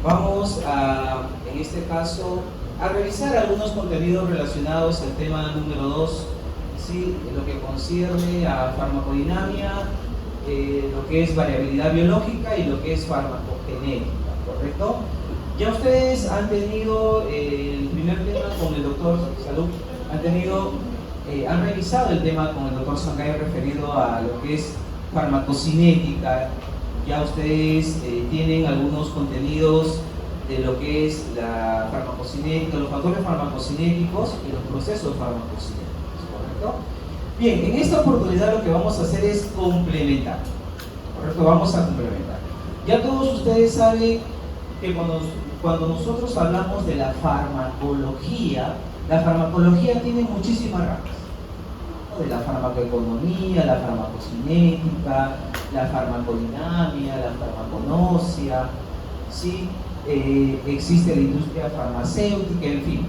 Vamos a, en este caso, a revisar algunos contenidos relacionados al tema número 2, ¿sí? Lo que concierne a farmacodinamia, lo que es variabilidad biológica y lo que es farmacogenética, ¿correcto? Ya ustedes han tenido el primer tema con el doctor Salud, han revisado el tema con el doctor Sangay referido a lo que es farmacocinética. Ya ustedes tienen algunos contenidos de lo que es la farmacocinética, los factores farmacocinéticos y los procesos farmacocinéticos, ¿correcto? Bien, en esta oportunidad lo que vamos a hacer es complementar, ¿correcto? Vamos a complementar. Ya todos ustedes saben que cuando nosotros hablamos de la farmacología tiene muchísimas ramas, ¿no? De la farmacoeconomía, la farmacocinética, la farmacodinamia, la farmaconosia, ¿sí? Existe la industria farmacéutica, en fin.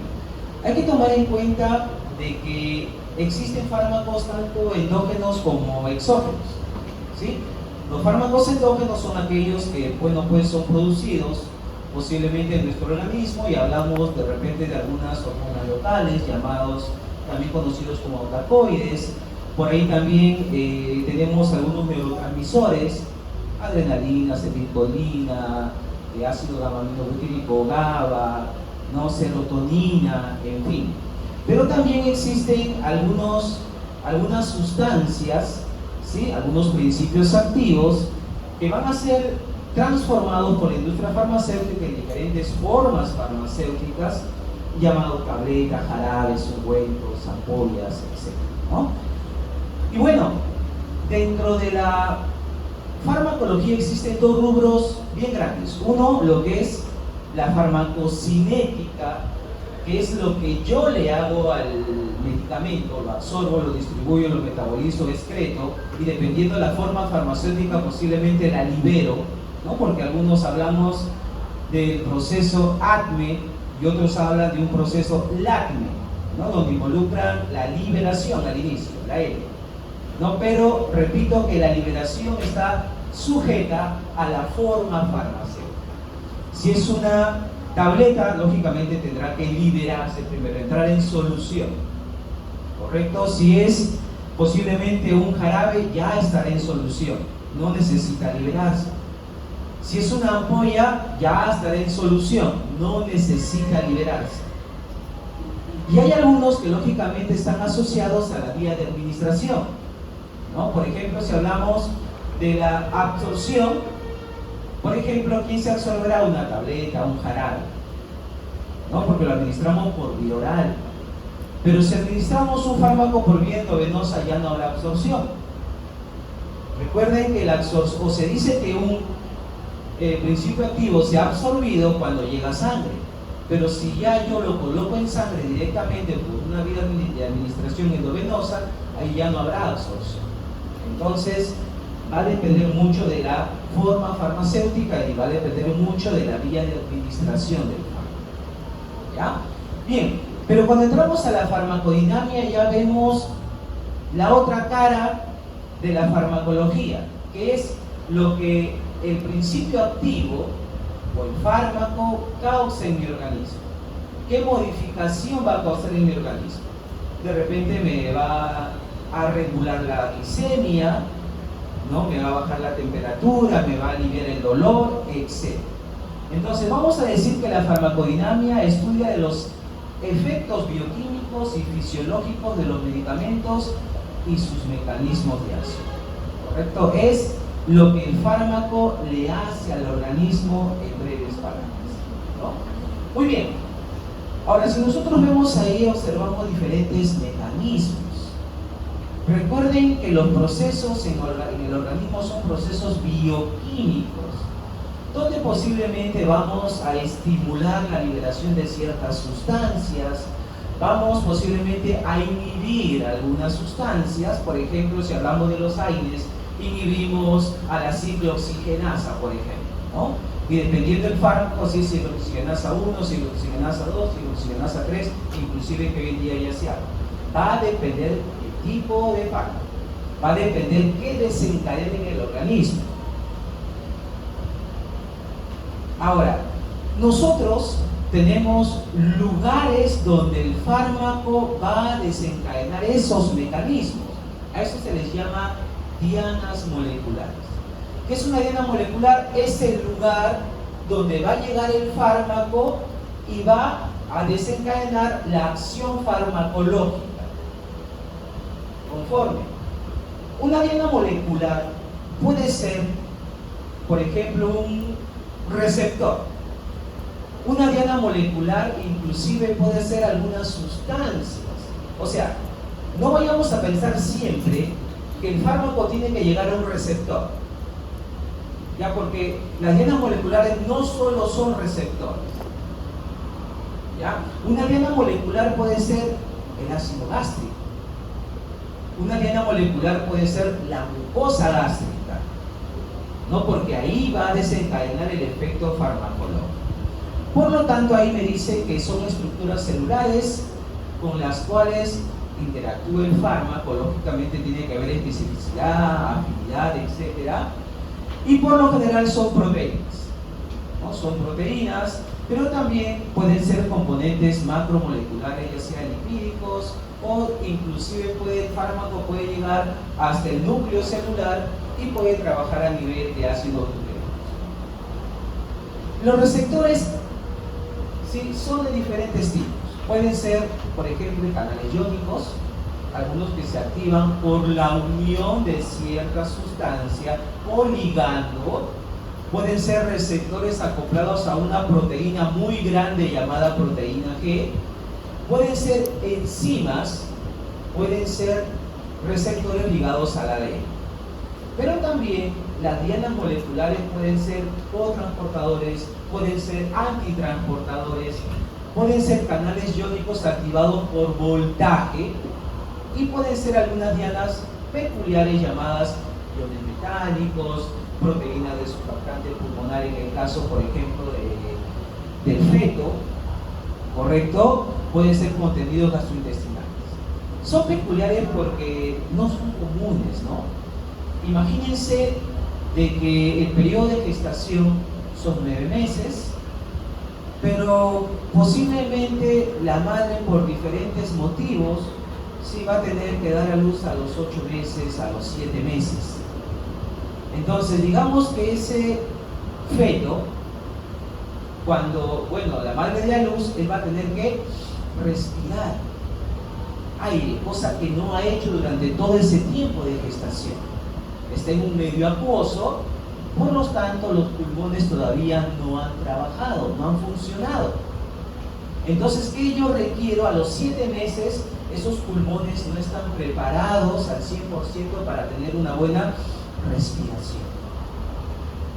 Hay que tomar en cuenta de que existen fármacos tanto endógenos como exógenos, ¿sí? Los fármacos endógenos son aquellos que, bueno, pues son producidos posiblemente en nuestro organismo, y hablamos de repente de algunas hormonas locales llamados, también conocidos como autacoides. Por ahí también tenemos algunos neurotransmisores, adrenalina, acetilcolina, ácido gamma-aminobutírico, GABA, ¿no? Serotonina, en fin. Pero también existen algunas sustancias, ¿sí? Algunos principios activos que van a ser transformados por la industria farmacéutica en diferentes formas farmacéuticas, llamados tabletas, jarabes, ungüentos, ampollas, etc., ¿no? Y bueno, dentro de la farmacología existen dos rubros bien grandes. Uno, lo que es la farmacocinética, que es lo que yo le hago al medicamento, lo absorbo, lo distribuyo, lo metabolizo, lo excreto, y dependiendo de la forma farmacéutica posiblemente la libero, ¿no? Porque algunos hablamos del proceso ACME y otros hablan de un proceso LACME, ¿no? Donde involucran la liberación al inicio, la L, ¿no? Pero repito que la liberación está sujeta a la forma farmacéutica. Si es una tableta, lógicamente tendrá que liberarse primero, entrar en solución, ¿correcto? Si es posiblemente un jarabe, ya estará en solución, no necesita liberarse. Si es una ampolla, ya estará en solución, no necesita liberarse. Y hay algunos que lógicamente están asociados a la vía de administración, ¿no? Por ejemplo, si hablamos de la absorción, por ejemplo, ¿quién se absorberá? Una tableta, un jarabe, ¿no? Porque lo administramos por vía oral. Pero si administramos un fármaco por vía endovenosa, ya no habrá absorción. Recuerden que la absorción, o se dice que un principio activo se ha absorbido cuando llega a sangre, pero si ya yo lo coloco en sangre directamente por una vía de administración endovenosa, ahí ya no habrá absorción. Entonces va a depender mucho de la forma farmacéutica y va a depender mucho de la vía de administración del fármaco, ¿ya? Bien, pero cuando entramos a la farmacodinamia ya vemos la otra cara de la farmacología, que es lo que el principio activo o el fármaco causa en mi organismo. ¿Qué modificación va a causar en mi organismo? De repente me va a regular la glicemia, ¿no? Me va a bajar la temperatura, me va a aliviar el dolor, etc. Entonces vamos a decir que la farmacodinamia estudia de los efectos bioquímicos y fisiológicos de los medicamentos y sus mecanismos de acción, ¿correcto? Es lo que el fármaco le hace al organismo en breves palabras, ¿no? Muy bien. Ahora, si nosotros vemos ahí, observamos diferentes mecanismos. Recuerden que los procesos en el organismo son procesos bioquímicos, donde posiblemente vamos a estimular la liberación de ciertas sustancias, vamos posiblemente a inhibir algunas sustancias. Por ejemplo, si hablamos de los AINES, inhibimos a la ciclooxigenasa, por ejemplo, ¿no? Y dependiendo del fármaco, si es ciclooxigenasa 1, ciclooxigenasa 2, ciclooxigenasa 3, inclusive que hoy en día ya se habla. Va a depender del tipo de fármaco, va a depender qué desencadene en el organismo. Ahora, Nosotros tenemos lugares donde el fármaco va a desencadenar esos mecanismos. A eso se les llama dianas moleculares. ¿Qué es una diana molecular? Es el lugar donde va a llegar el fármaco y va a desencadenar la acción farmacológica. Conforme. Una diana molecular puede ser, por ejemplo, un receptor. Una diana molecular inclusive puede ser algunas sustancias. O sea, no vayamos a pensar siempre que el fármaco tiene que llegar a un receptor. Ya, porque las dianas moleculares no solo son receptores. ¿Ya? Una diana molecular puede ser el ácido gástrico. Una diana molecular puede ser la mucosa gástrica. ¿No? Porque ahí va a desencadenar el efecto farmacológico. Por lo tanto, ahí me dice que son estructuras celulares con las cuales interactúa el fármaco. Lógicamente tiene que haber especificidad, afinidad, etc. Y por lo general son proteínas, ¿no? Son proteínas, pero también pueden ser componentes macromoleculares, ya sean lipídicos, o inclusive el fármaco puede llegar hasta el núcleo celular y puede trabajar a nivel de ácido nucleico. Los receptores, sí, son de diferentes tipos. Pueden ser, por ejemplo, canales iónicos, algunos que se activan por la unión de cierta sustancia o ligando. Pueden ser receptores acoplados a una proteína muy grande llamada proteína G. Pueden ser enzimas, pueden ser receptores ligados al ADN. Pero también las dianas moleculares pueden ser cotransportadores, pueden ser antitransportadores, pueden ser canales iónicos activados por voltaje y pueden ser algunas dianas peculiares llamadas iones metálicos, proteínas de surfactante pulmonar en el caso, por ejemplo, del feto, ¿correcto? Pueden ser contenidos gastrointestinales. Son peculiares porque no son comunes, ¿no? Imagínense de que el periodo de gestación son 9 meses, pero posiblemente la madre por diferentes motivos sí va a tener que dar a luz a los 8 meses, a los 7 meses. Entonces digamos que ese feto, cuando, la madre dé a luz, él va a tener que respirar aire, cosa que no ha hecho durante todo ese tiempo de gestación. Está en un medio acuoso, por lo tanto los pulmones todavía no han trabajado, no han funcionado. Entonces, ¿qué yo requiero? A los 7 meses, esos pulmones no están preparados al 100% para tener una buena respiración.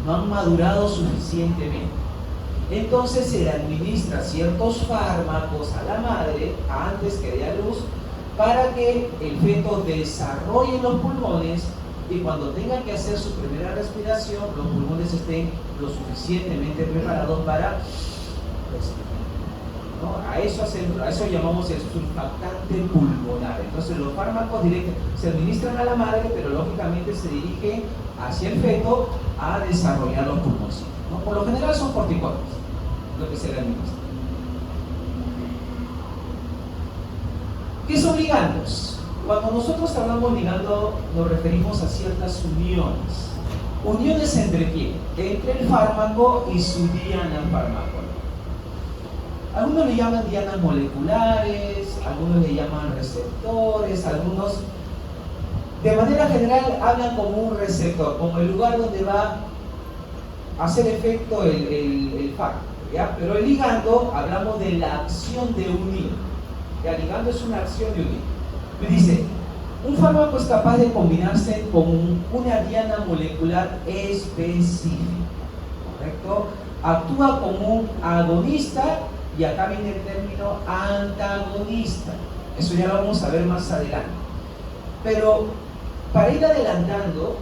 No han madurado suficientemente. Entonces se le administra ciertos fármacos a la madre antes que dé a luz para que el feto desarrolle los pulmones y cuando tenga que hacer su primera respiración, los pulmones estén lo suficientemente preparados para respirar. ¿No? A eso llamamos el surfactante pulmonar. Entonces los fármacos directos se administran a la madre, pero lógicamente se dirigen hacia el feto a desarrollar los pulmones, ¿no? Por lo general son corticoides lo que se le administra. ¿Qué son ligandos? Cuando nosotros hablamos ligando nos referimos a ciertas uniones. ¿Uniones entre quién? Entre el fármaco y su diana farmacológica. Algunos le llaman dianas moleculares, algunos le llaman receptores, algunos de manera general hablan como un receptor, como el lugar donde va a hacer efecto el fármaco, ¿ya? Pero el ligando, hablamos de la acción de unir. El ligando es una acción de unir. Me dice, un fármaco es capaz de combinarse con una diana molecular específica, ¿correcto? Actúa como un agonista y acá viene el término antagonista. Eso ya lo vamos a ver más adelante. Pero para ir adelantando,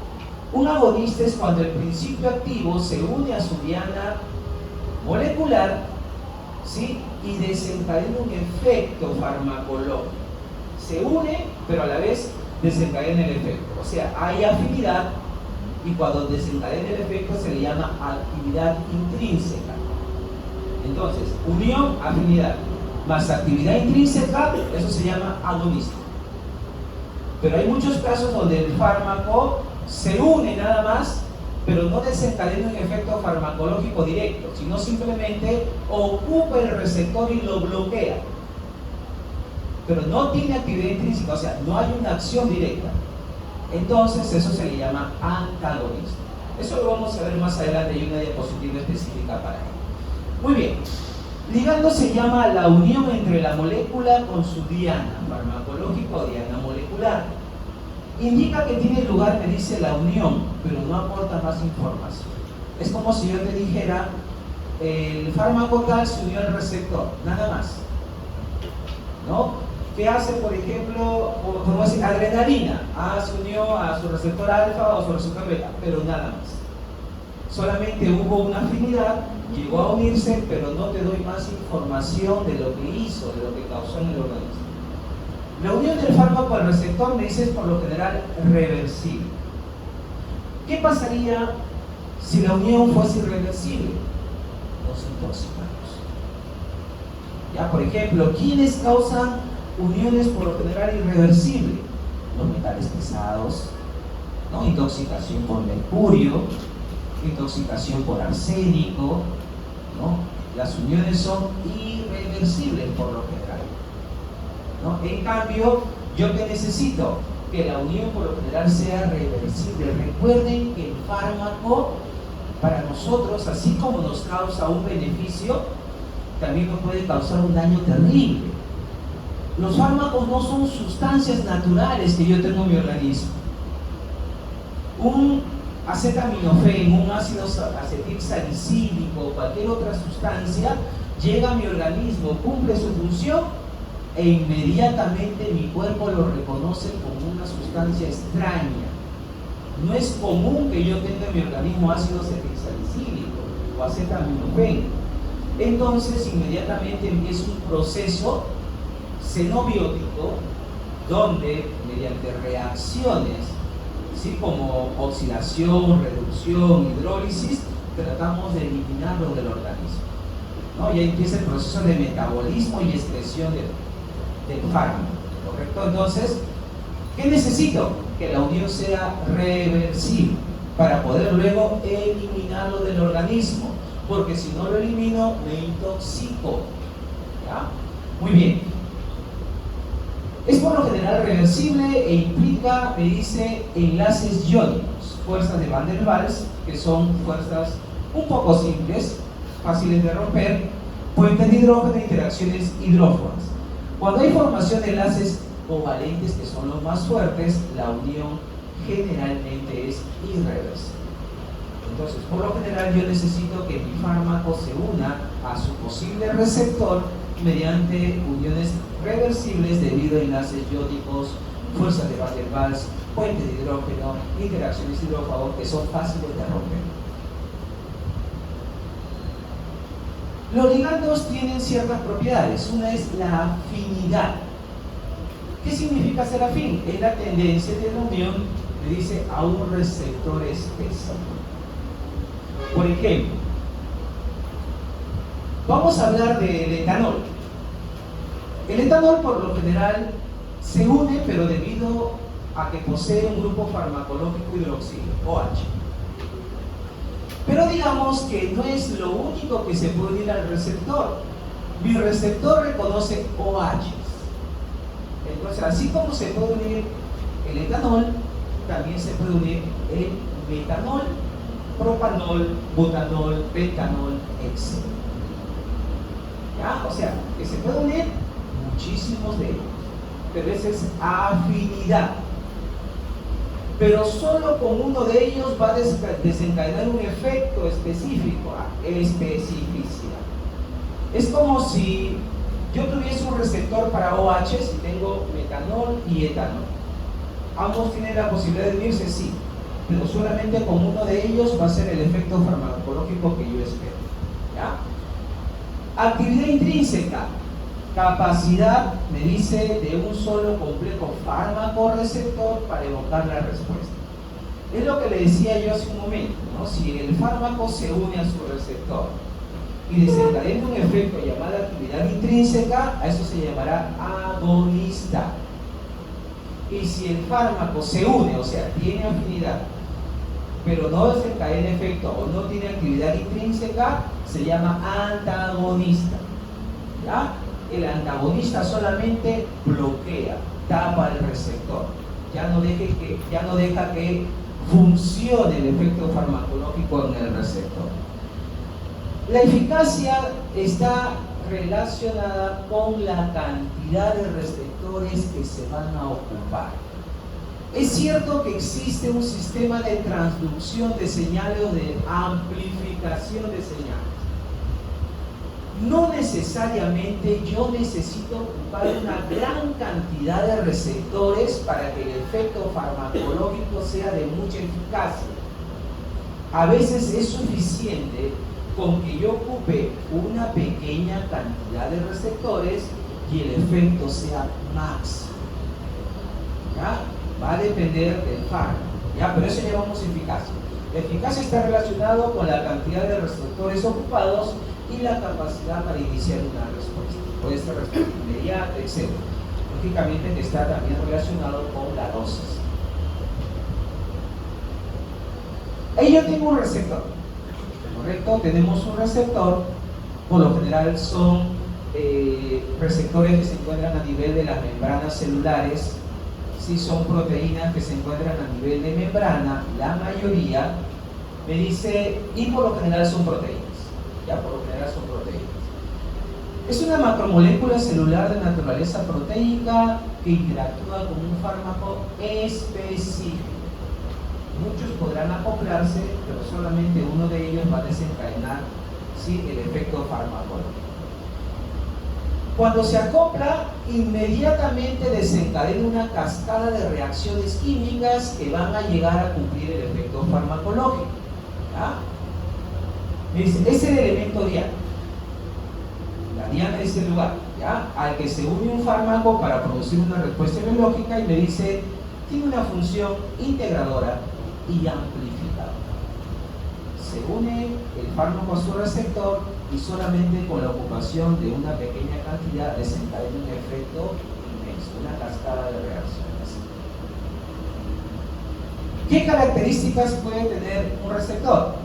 un agonista es cuando el principio activo se une a su diana molecular, ¿sí? Y desencadena un efecto farmacológico. Se une, pero a la vez desencadena el efecto. O sea, hay afinidad y cuando desencadena el efecto se le llama actividad intrínseca. Entonces, unión, afinidad, más actividad intrínseca, eso se llama agonismo. Pero hay muchos casos donde el fármaco se une nada más, pero no desencadena un efecto farmacológico directo, sino simplemente ocupa el receptor y lo bloquea. Pero no tiene actividad intrínseca, o sea, no hay una acción directa. Entonces, eso se le llama antagonismo. Eso lo vamos a ver más adelante, hay una diapositiva específica para ello. Muy bien. Ligando se llama la unión entre la molécula con su diana farmacológica o diana molecular. Indica que tiene lugar, me dice, la unión, pero no aporta más información. Es como si yo te dijera, el fármaco tal se unió al receptor, nada más. ¿No? ¿Qué hace, por ejemplo, como decir, adrenalina? Se unió a su receptor alfa o a su receptor beta, pero nada más. Solamente hubo una afinidad, llegó a unirse, pero no te doy más información de lo que hizo, de lo que causó en el organismo. La unión del fármaco al receptor, me dice, es por lo general reversible. ¿Qué pasaría si la unión fuese irreversible? Nos intoxicamos. Ya, por ejemplo, ¿quiénes causan uniones por lo general irreversibles? Los metales pesados, ¿no? Intoxicación por mercurio, intoxicación por arsénico, ¿no? Las uniones son irreversibles por lo general, ¿no? En cambio, ¿yo qué necesito? Que la unión por lo general sea reversible. Recuerden que el fármaco para nosotros, así como nos causa un beneficio, también nos puede causar un daño terrible. Los fármacos no son sustancias naturales que yo tengo en mi organismo. Un acetaminofén, un ácido acetilsalicílico, cualquier otra sustancia, llega a mi organismo, cumple su función e inmediatamente mi cuerpo lo reconoce como una sustancia extraña. No es común que yo tenga en mi organismo ácido acetilsalicílico o acetaminofén. Entonces inmediatamente empieza un proceso xenobiótico donde mediante reacciones, ¿sí?, como oxidación, reducción, hidrólisis, tratamos de eliminarlo del organismo, ¿no? Ya empieza el proceso de metabolismo y excreción del fármaco, ¿correcto? Entonces, ¿qué necesito? Que la unión sea reversible para poder luego eliminarlo del organismo, porque si no lo elimino, me intoxico. ¿Ya? Muy bien. Es por lo general reversible e implica, me dice, enlaces iónicos, fuerzas de Van der Waals, que son fuerzas un poco simples, fáciles de romper, puentes de hidrógeno e interacciones hidrófonas. Cuando hay formación de enlaces covalentes, que son los más fuertes, la unión generalmente es irreversible. Entonces, por lo general, yo necesito que mi fármaco se una a su posible receptor mediante uniones reversibles debido a enlaces iónicos, fuerzas de Van der Waals, puentes de hidrógeno, interacciones hidrófagos que son fáciles de romper. Los ligandos tienen ciertas propiedades. Una es la afinidad. ¿Qué significa ser afín? Es la tendencia de la unión, me dice, a un receptor específico. Por ejemplo, vamos a hablar del etanol. El etanol por lo general se une, pero debido a que posee un grupo farmacológico hidroxilo, OH. Pero digamos que no es lo único que se puede unir al receptor. Mi receptor reconoce OH. Entonces, así como se puede unir el etanol, también se puede unir el metanol, propanol, butanol, pentanol, etc. ¿Ya? O sea, que se puede unir muchísimos de ellos, pero esa es afinidad. Pero solo con uno de ellos va a desencadenar un efecto específico, especificidad. Es como si yo tuviese un receptor para OH, si tengo metanol y etanol. Ambos tienen la posibilidad de unirse, sí, pero solamente con uno de ellos va a ser el efecto farmacológico que yo espero. ¿Ya? Actividad intrínseca, capacidad, me dice, de un solo complejo fármaco-receptor para evocar la respuesta. Es lo que le decía yo hace un momento, ¿no? Si el fármaco se une a su receptor, y desencadena un efecto llamado actividad intrínseca, a eso se llamará agonista. Y si el fármaco se une, o sea, tiene afinidad, pero no desencadena efecto o no tiene actividad intrínseca, se llama antagonista. ¿Ya? El antagonista solamente bloquea, tapa el receptor, ya no deja que funcione el efecto farmacológico en el receptor. La eficacia está relacionada con la cantidad de receptores que se van a ocupar. Es cierto que existe un sistema de transducción de señales o de amplificación de señales. No necesariamente yo necesito ocupar una gran cantidad de receptores para que el efecto farmacológico sea de mucha eficacia. A veces es suficiente con que yo ocupe una pequeña cantidad de receptores y el efecto sea máximo. ¿Ya? Va a depender del fármaco, ¿ya? Pero eso llamamos eficacia. La eficacia está relacionado con la cantidad de receptores ocupados y la capacidad para iniciar una respuesta. Puede ser respuesta inmediata, etc. Lógicamente que está también relacionado con la dosis. Ahí yo tengo un receptor, ¿correcto? Tenemos un receptor, por lo general son receptores que se encuentran a nivel de las membranas celulares. Si son proteínas que se encuentran a nivel de membrana, la mayoría me dice, y por lo general son proteínas, ya por lo general son proteínas. Es una macromolécula celular de naturaleza proteica que interactúa con un fármaco específico. Muchos podrán acoplarse, pero solamente uno de ellos va a desencadenar el efecto farmacológico. Cuando se acopla, inmediatamente desencadena una cascada de reacciones químicas que van a llegar a cumplir el efecto farmacológico. ¿Ya? Es el elemento diana. La diana es el lugar, ¿ya?, al que se une un fármaco para producir una respuesta biológica, y me dice, tiene una función integradora y amplificadora. Se une el fármaco a su receptor y solamente con la ocupación de una pequeña cantidad desencadena un efecto inmenso, una cascada de reacciones. ¿Qué características puede tener un receptor?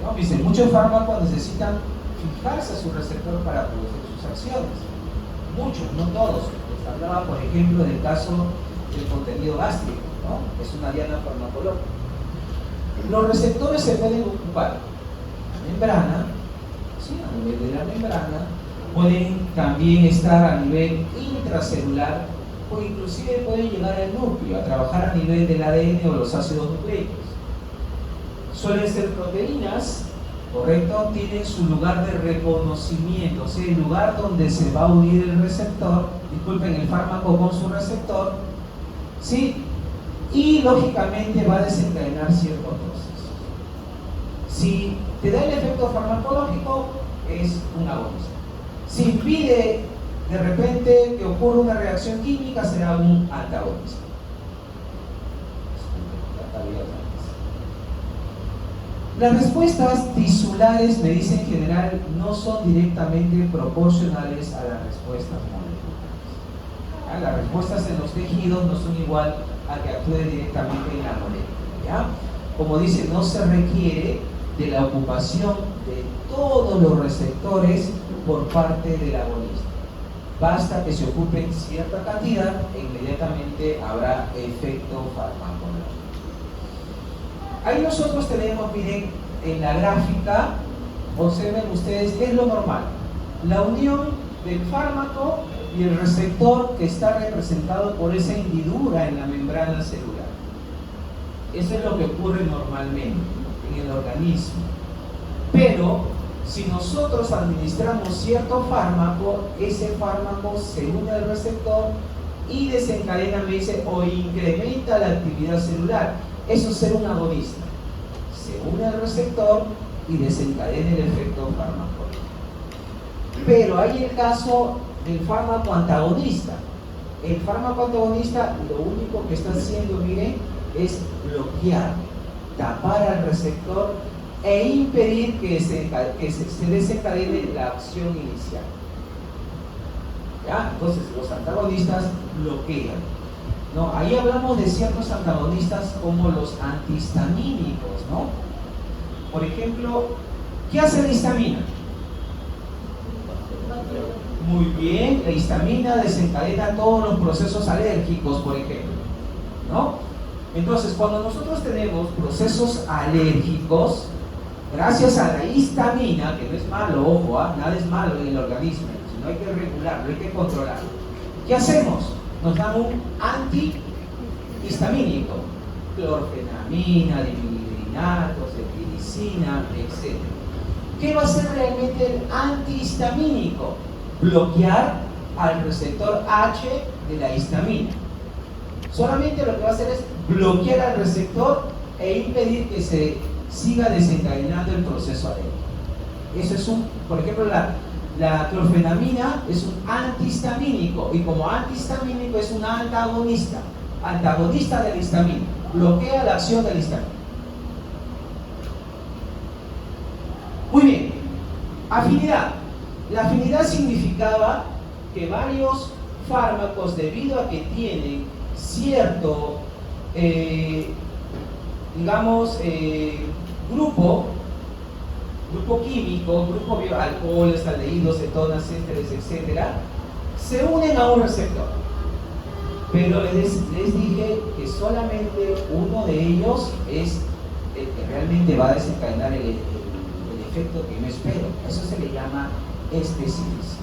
¿No? Dicen, muchos fármacos necesitan fijarse a su receptor para producir sus acciones. Muchos, no todos. Les hablaba, por ejemplo, del caso del contenido gástrico, ¿no? Es una diana farmacológica. Los receptores se pueden ocupar en membrana, ¿sí?, a nivel de la membrana, pueden también estar a nivel intracelular, o inclusive pueden llegar al núcleo, a trabajar a nivel del ADN o los ácidos nucleicos. Suelen ser proteínas, ¿correcto? Tienen su lugar de reconocimiento, o sea, el lugar donde se va a unir el receptor, disculpen, el fármaco con su receptor, ¿sí? Y lógicamente va a desencadenar ciertos procesos. Si te da el efecto farmacológico, es un agonista. Si impide de repente que ocurra una reacción química, será un antagonista. Las respuestas tisulares, me dice, en general no son directamente proporcionales a las respuestas moleculares. Las respuestas en los tejidos no son igual a que actúe directamente en la molécula, ¿ya? Como dice, no se requiere de la ocupación de todos los receptores por parte del agonista. Basta que se ocupen cierta cantidad e inmediatamente habrá efecto farmacológico. Ahí nosotros tenemos, miren, en la gráfica, observen ustedes, es lo normal. La unión del fármaco y el receptor que está representado por esa hendidura en la membrana celular. Eso es lo que ocurre normalmente en el organismo. Pero si nosotros administramos cierto fármaco, ese fármaco se une al receptor y desencadena, me dice, o incrementa la actividad celular. Eso es ser un agonista. Se une al receptor y desencadena el efecto farmacológico. Pero hay el caso del fármaco antagonista. El fármaco antagonista lo único que está haciendo, miren, es bloquear, tapar al receptor e impedir que se desencadene la acción inicial. ¿Ya? Entonces los antagonistas bloquean, ¿no? Ahí hablamos de ciertos antagonistas como los antihistamínicos, ¿no? Por ejemplo, ¿qué hace la histamina? Muy bien, la histamina desencadena todos los procesos alérgicos, por ejemplo, ¿no? Entonces, cuando nosotros tenemos procesos alérgicos, gracias a la histamina, que no es malo, ojo, nada es malo en el organismo, sino hay que regularlo, hay que controlarlo. ¿Qué hacemos? Nos dan un antihistamínico, clorfenamina, difenidrinato, cetirizina, etc. ¿Qué va a hacer realmente el antihistamínico? Bloquear al receptor H de la histamina. Solamente lo que va a hacer es bloquear al receptor e impedir que se siga desencadenando el proceso alérgico. Eso es por ejemplo, la clorfenamina es un antihistamínico, y como antihistamínico es un antagonista de la histamina, bloquea la acción de la histamina. Muy bien, afinidad. La afinidad significaba que varios fármacos, debido a que tienen cierto, grupo químico, grupo alcoholes, aldehídos, cetonas, ésteres, etc., se unen a un receptor. Pero les dije que solamente uno de ellos es el que realmente va a desencadenar el efecto que yo espero. Eso se le llama especificidad.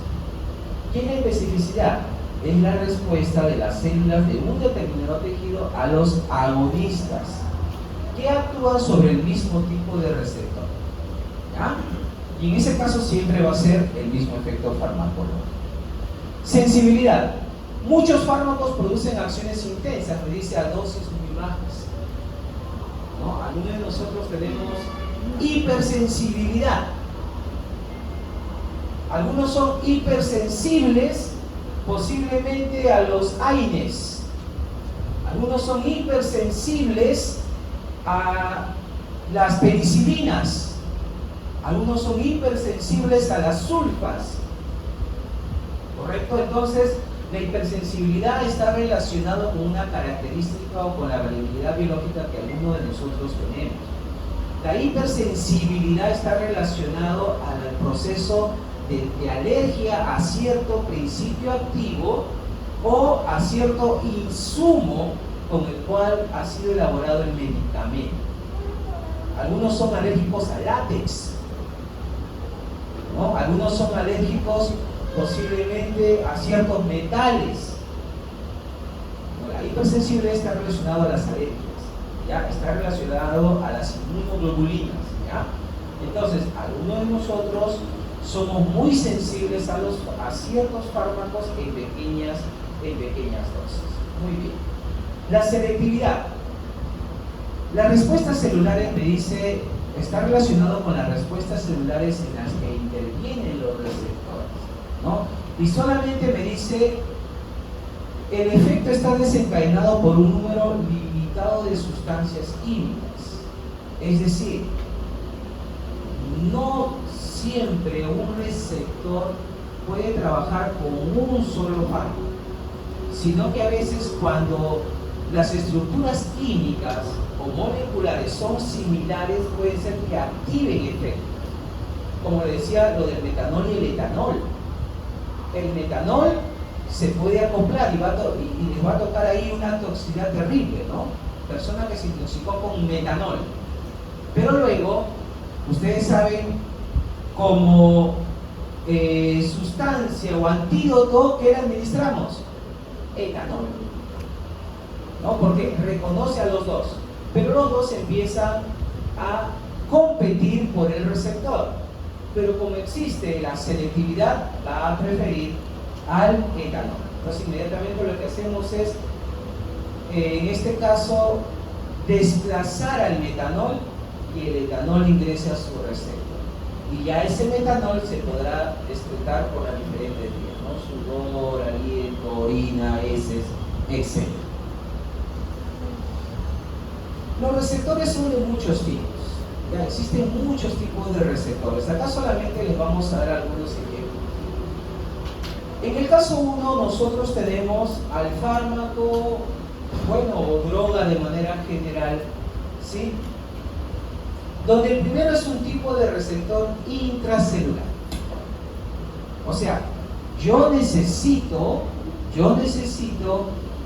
¿Qué es la especificidad? Es la respuesta de las células de un determinado tejido a los agonistas, que actúan sobre el mismo tipo de receptor. ¿Ya? Y en ese caso siempre va a ser el mismo efecto farmacológico. Sensibilidad. Muchos fármacos producen acciones intensas, me dice, a dosis muy bajas, ¿no? Algunos de nosotros tenemos hipersensibilidad. Algunos son hipersensibles posiblemente a los AINES. Algunos son hipersensibles a las penicilinas. Algunos son hipersensibles a las sulfas. ¿Correcto? Entonces, la hipersensibilidad está relacionada con una característica o con la variabilidad biológica que algunos de nosotros tenemos. La hipersensibilidad está relacionado al proceso de alergia a cierto principio activo o a cierto insumo con el cual ha sido elaborado el medicamento. Algunos son alérgicos al látex, ¿no? Algunos son alérgicos posiblemente a ciertos metales. La hipersensibilidad está relacionada a las alergias, ¿ya? Está relacionado a las inmunoglobulinas, ¿ya? Entonces, algunos de nosotros somos muy sensibles a ciertos fármacos en pequeñas dosis. Muy bien. La selectividad. Las respuestas celulares, me dice, está relacionado con las respuestas celulares en las que intervienen los receptores, ¿no? Y solamente me dice, el efecto está desencadenado por un número limitado de sustancias químicas. Es decir, no siempre un receptor puede trabajar con un solo fármaco, sino que a veces cuando las estructuras químicas o moleculares son similares, puede ser que activen efectos. Como le decía, lo del metanol y el etanol. El metanol se puede acoplar y les va a tocar ahí una toxicidad terrible, ¿no? Persona que se intoxicó con metanol. Pero luego, ustedes saben, como sustancia o antídoto, ¿qué le administramos? Etanol, ¿no? Porque reconoce a los dos, pero los dos empiezan a competir por el receptor, pero como existe la selectividad, va a preferir al etanol. Entonces inmediatamente lo que hacemos es, en este caso, desplazar al metanol y el etanol ingresa a su receptor. Y ya ese metanol se podrá excretar por las diferentes vías, ¿no? Sudor, aliento, orina, heces, etc. Los receptores son de muchos tipos. Ya existen muchos tipos de receptores. Acá solamente les vamos a dar algunos ejemplos. En el caso 1 nosotros tenemos al fármaco, bueno, o droga de manera general, ¿sí? Donde el primero es un tipo de receptor intracelular. O sea, yo necesito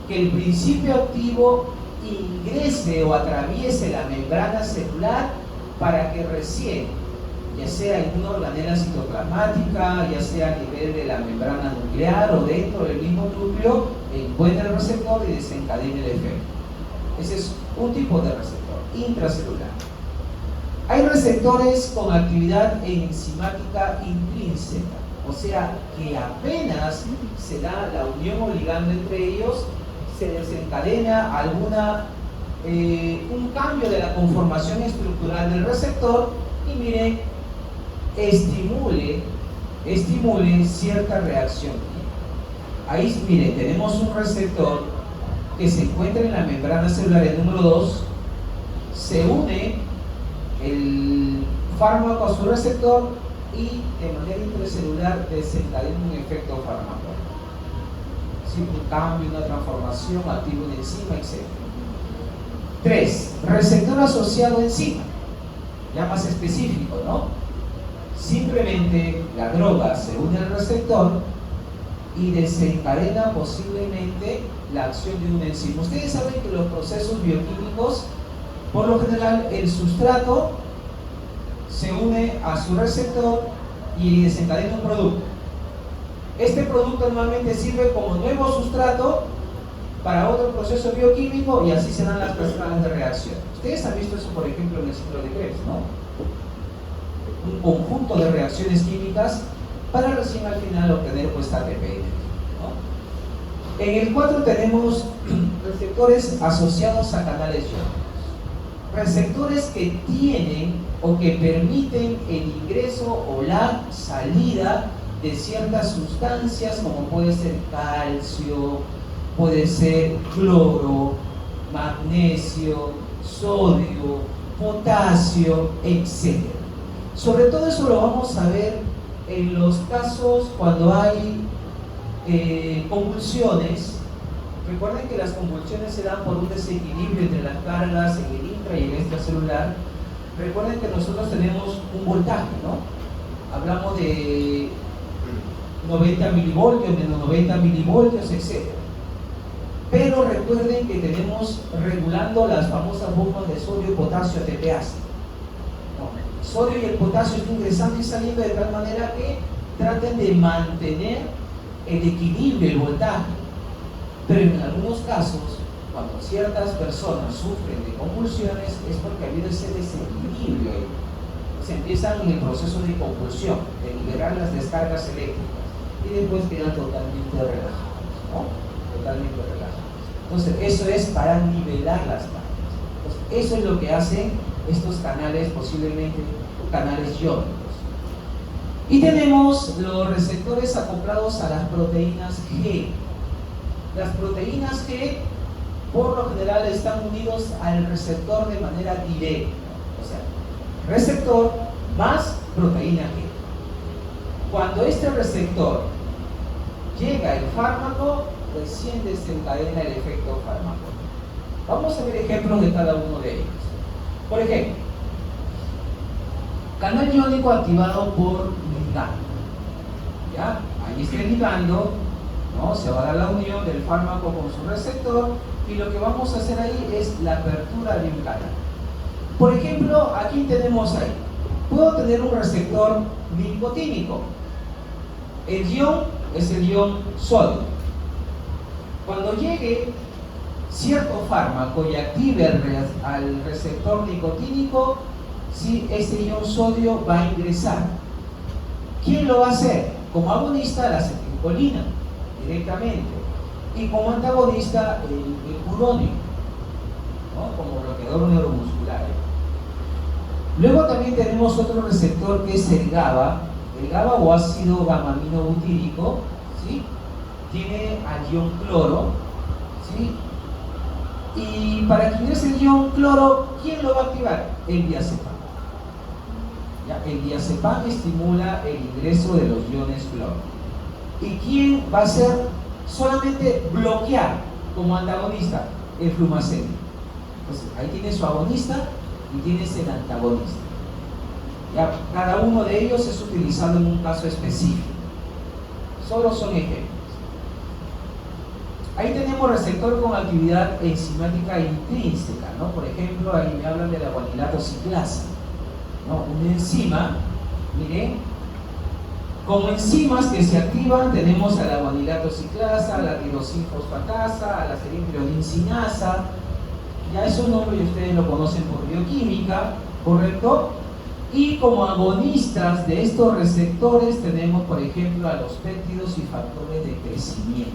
que el principio activo ingrese o atraviese la membrana celular para que recién, ya sea en una organela citoplasmática, ya sea a nivel de la membrana nuclear o dentro del mismo núcleo, encuentre el receptor y desencadene el efecto. Ese es un tipo de receptor intracelular. Hay receptores con actividad enzimática intrínseca, o sea, que apenas se da la unión o ligando entre ellos, se desencadena un cambio de la conformación estructural del receptor y miren, estimule cierta reacción. Ahí miren, tenemos un receptor que se encuentra en la membrana celular, el número 2, se une el fármaco a su receptor y de manera intracelular desencadena un efecto farmacológico. ¿Sí? Un cambio, una transformación, activa una enzima, etc. 3. Receptor asociado a enzima. Ya más específico, ¿no? Simplemente la droga se une al receptor y desencadena posiblemente la acción de una enzima. Ustedes saben que los procesos bioquímicos, por lo general, el sustrato se une a su receptor y desencadena un producto. Este producto normalmente sirve como nuevo sustrato para otro proceso bioquímico y así se dan las cascadas de reacción. Ustedes han visto eso, por ejemplo, en el ciclo de Krebs, ¿no? Un conjunto de reacciones químicas para recién al final obtener pues ATP, ¿no? En el 4 tenemos receptores asociados a canales iónicos. Receptores que tienen o que permiten el ingreso o la salida de ciertas sustancias como puede ser calcio, puede ser cloro, magnesio, sodio, potasio, etc. Sobre todo eso lo vamos a ver en los casos cuando hay convulsiones. Recuerden que las convulsiones se dan por un desequilibrio entre las cargas en el intra y el extracelular. Recuerden que nosotros tenemos un voltaje, ¿no? Hablamos de 90 milivoltios, menos 90 milivoltios, etc. Pero recuerden que tenemos regulando las famosas bombas de sodio, potasio, ATPase. El sodio y el potasio están ingresando y saliendo de tal manera que traten de mantener el equilibrio, el voltaje. Pero en algunos casos, cuando ciertas personas sufren de convulsiones, es porque ha habido ese desequilibrio ahí. Se empiezan en el proceso de convulsión, de liberar las descargas eléctricas y después quedan totalmente relajados, ¿no? Totalmente relajados. Entonces, eso es para nivelar las cargas. Entonces, eso es lo que hacen estos canales, posiblemente canales iónicos. Y tenemos los receptores acoplados a las proteínas G. Las proteínas G, por lo general, están unidos al receptor de manera directa. O sea, receptor más proteína G. Cuando este receptor llega el fármaco, recién desencadena el efecto fármaco. Vamos a ver ejemplos de cada uno de ellos. Por ejemplo, canal iónico activado por ligando. ¿Ya? Ahí está el ligando, ¿no? Se va a dar la unión del fármaco con su receptor y lo que vamos a hacer ahí es la apertura de un canal. Por ejemplo, aquí tenemos ahí, puedo tener un receptor nicotínico. El ion es el ion sodio. Cuando llegue cierto fármaco y active al receptor nicotínico, ¿sí? Ese ion sodio va a ingresar. ¿Quién lo va a hacer? Como agonista, la acetilcolina directamente, y como antagonista el uronio, ¿no? Como bloqueador neuromuscular. Luego también tenemos otro receptor que es el GABA o ácido gamma-aminobutírico, ¿sí? Tiene al ion cloro, ¿sí? Y para que ingrese el ion cloro, ¿quién lo va a activar? El diazepam. ¿ya? El diazepam estimula el ingreso de los iones flúor. ¿Y quién va a hacer solamente bloquear como antagonista? El flumacén. Entonces, ahí tienes su agonista y tienes el antagonista. ¿Ya? Cada uno de ellos es utilizado en un caso específico. Solo son ejemplos. Ahí tenemos receptor con actividad enzimática intrínseca, ¿no? Por ejemplo, ahí me hablan de la guanilato ciclasa, ¿no? Una enzima, miren, como enzimas que se activan tenemos a la guanilato ciclasa, a la tirosinfosfatasa, a la serinpirodincinasa. Ya esos nombres ustedes lo conocen por bioquímica, ¿correcto? Y como agonistas de estos receptores tenemos, por ejemplo, a los péptidos y factores de crecimiento.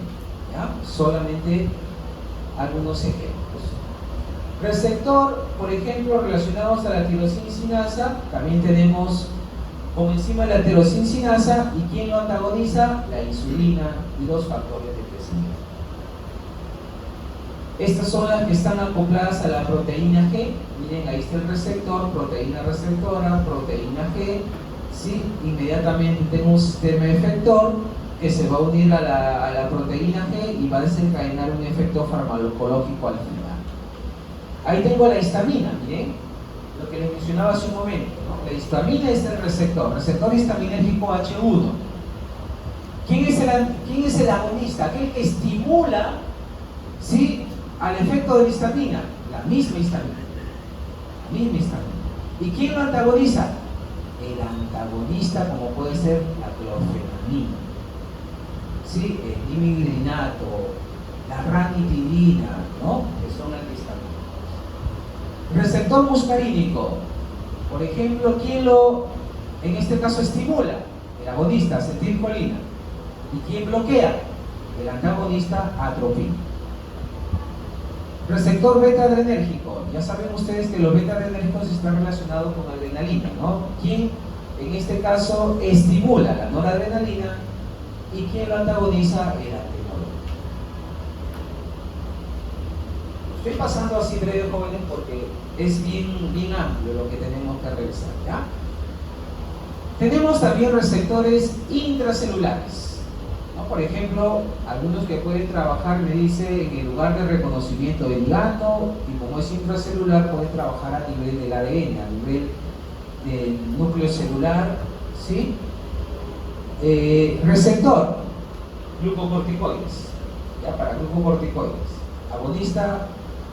¿Ya? Solamente algunos ejemplos. Receptor, por ejemplo, relacionados a la tirosincinasa, también tenemos como enzima la tirosincinasa, y ¿quién lo antagoniza? La insulina y los factores de crecimiento. Estas son las que están acopladas a la proteína G. Miren, ahí está el receptor, proteína receptora, proteína G, ¿sí? Inmediatamente tengo un sistema efector que se va a unir a la proteína G y va a desencadenar un efecto farmacológico al final. Ahí tengo la histamina, miren, lo que les mencionaba hace un momento, ¿no? La histamina es el receptor histaminérgico H1. ¿Quién es el agonista? Aquel que estimula, ¿sí?, al efecto de la histamina, la misma histamina. ¿Y quién lo antagoniza? El antagonista, como puede ser la clorfenamina, ¿sí?, el dimiglinato, la ranitidina, ¿no?, que son antihistaminas. Receptor muscarínico, por ejemplo, ¿quién lo, en este caso, estimula? El agonista, acetilcolina. ¿Y quién bloquea? El antagonista, atropina. Receptor beta-adrenérgico. Ya saben ustedes que los beta-adrenérgicos están relacionados con adrenalina, ¿no? ¿Quién en este caso estimula la noradrenalina y quién lo antagoniza? El atenolol. Estoy pasando así breve, jóvenes, porque es bien amplio lo que tenemos que revisar, ¿ya? Tenemos también receptores intracelulares. Por ejemplo, algunos que pueden trabajar, me dice, en el lugar de reconocimiento del ligando, y como es intracelular, pueden trabajar a nivel del ADN, a nivel del núcleo celular, ¿sí? Receptor, glucocorticoides, ya, para glucocorticoides, agonista,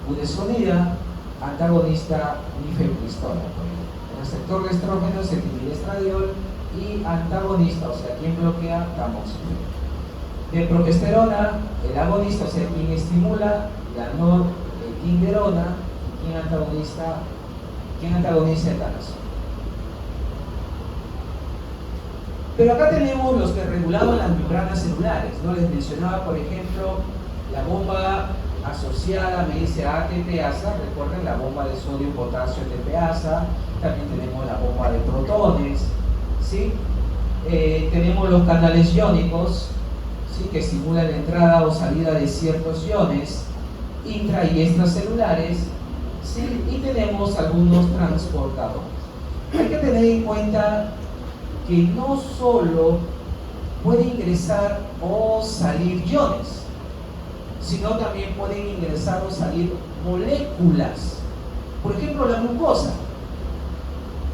budesonida, antagonista, mifepristona. Receptor de estrógenos, etiliestradiol, y antagonista, o sea, quien bloquea, tamoxifeno. De progesterona, el agonista, o sea, quien estimula la noretinderona, y quien antagoniza el talasol. Pero acá tenemos los que regulaban las membranas celulares, ¿no? Les mencionaba, por ejemplo, la bomba asociada, me dice ATPasa, recuerden la bomba de sodio, potasio, ATPasa, también tenemos la bomba de protones, ¿sí? Tenemos los canales iónicos, ¿sí?, que estimulan la entrada o salida de ciertos iones intra y extracelulares, ¿sí? Y tenemos algunos transportadores. Hay que tener en cuenta que no solo puede ingresar o salir iones, sino también pueden ingresar o salir moléculas. Por ejemplo, la glucosa,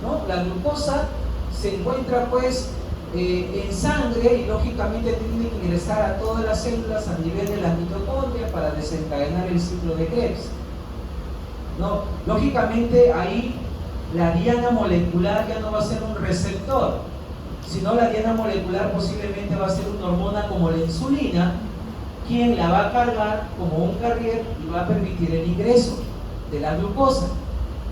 ¿no? La glucosa se encuentra, pues, en sangre, y lógicamente tiene que ingresar a todas las células a nivel de las mitocondrias para desencadenar el ciclo de Krebs, ¿no? Lógicamente ahí la diana molecular ya no va a ser un receptor, sino la diana molecular posiblemente va a ser una hormona como la insulina, quien la va a cargar como un carrier y va a permitir el ingreso de la glucosa.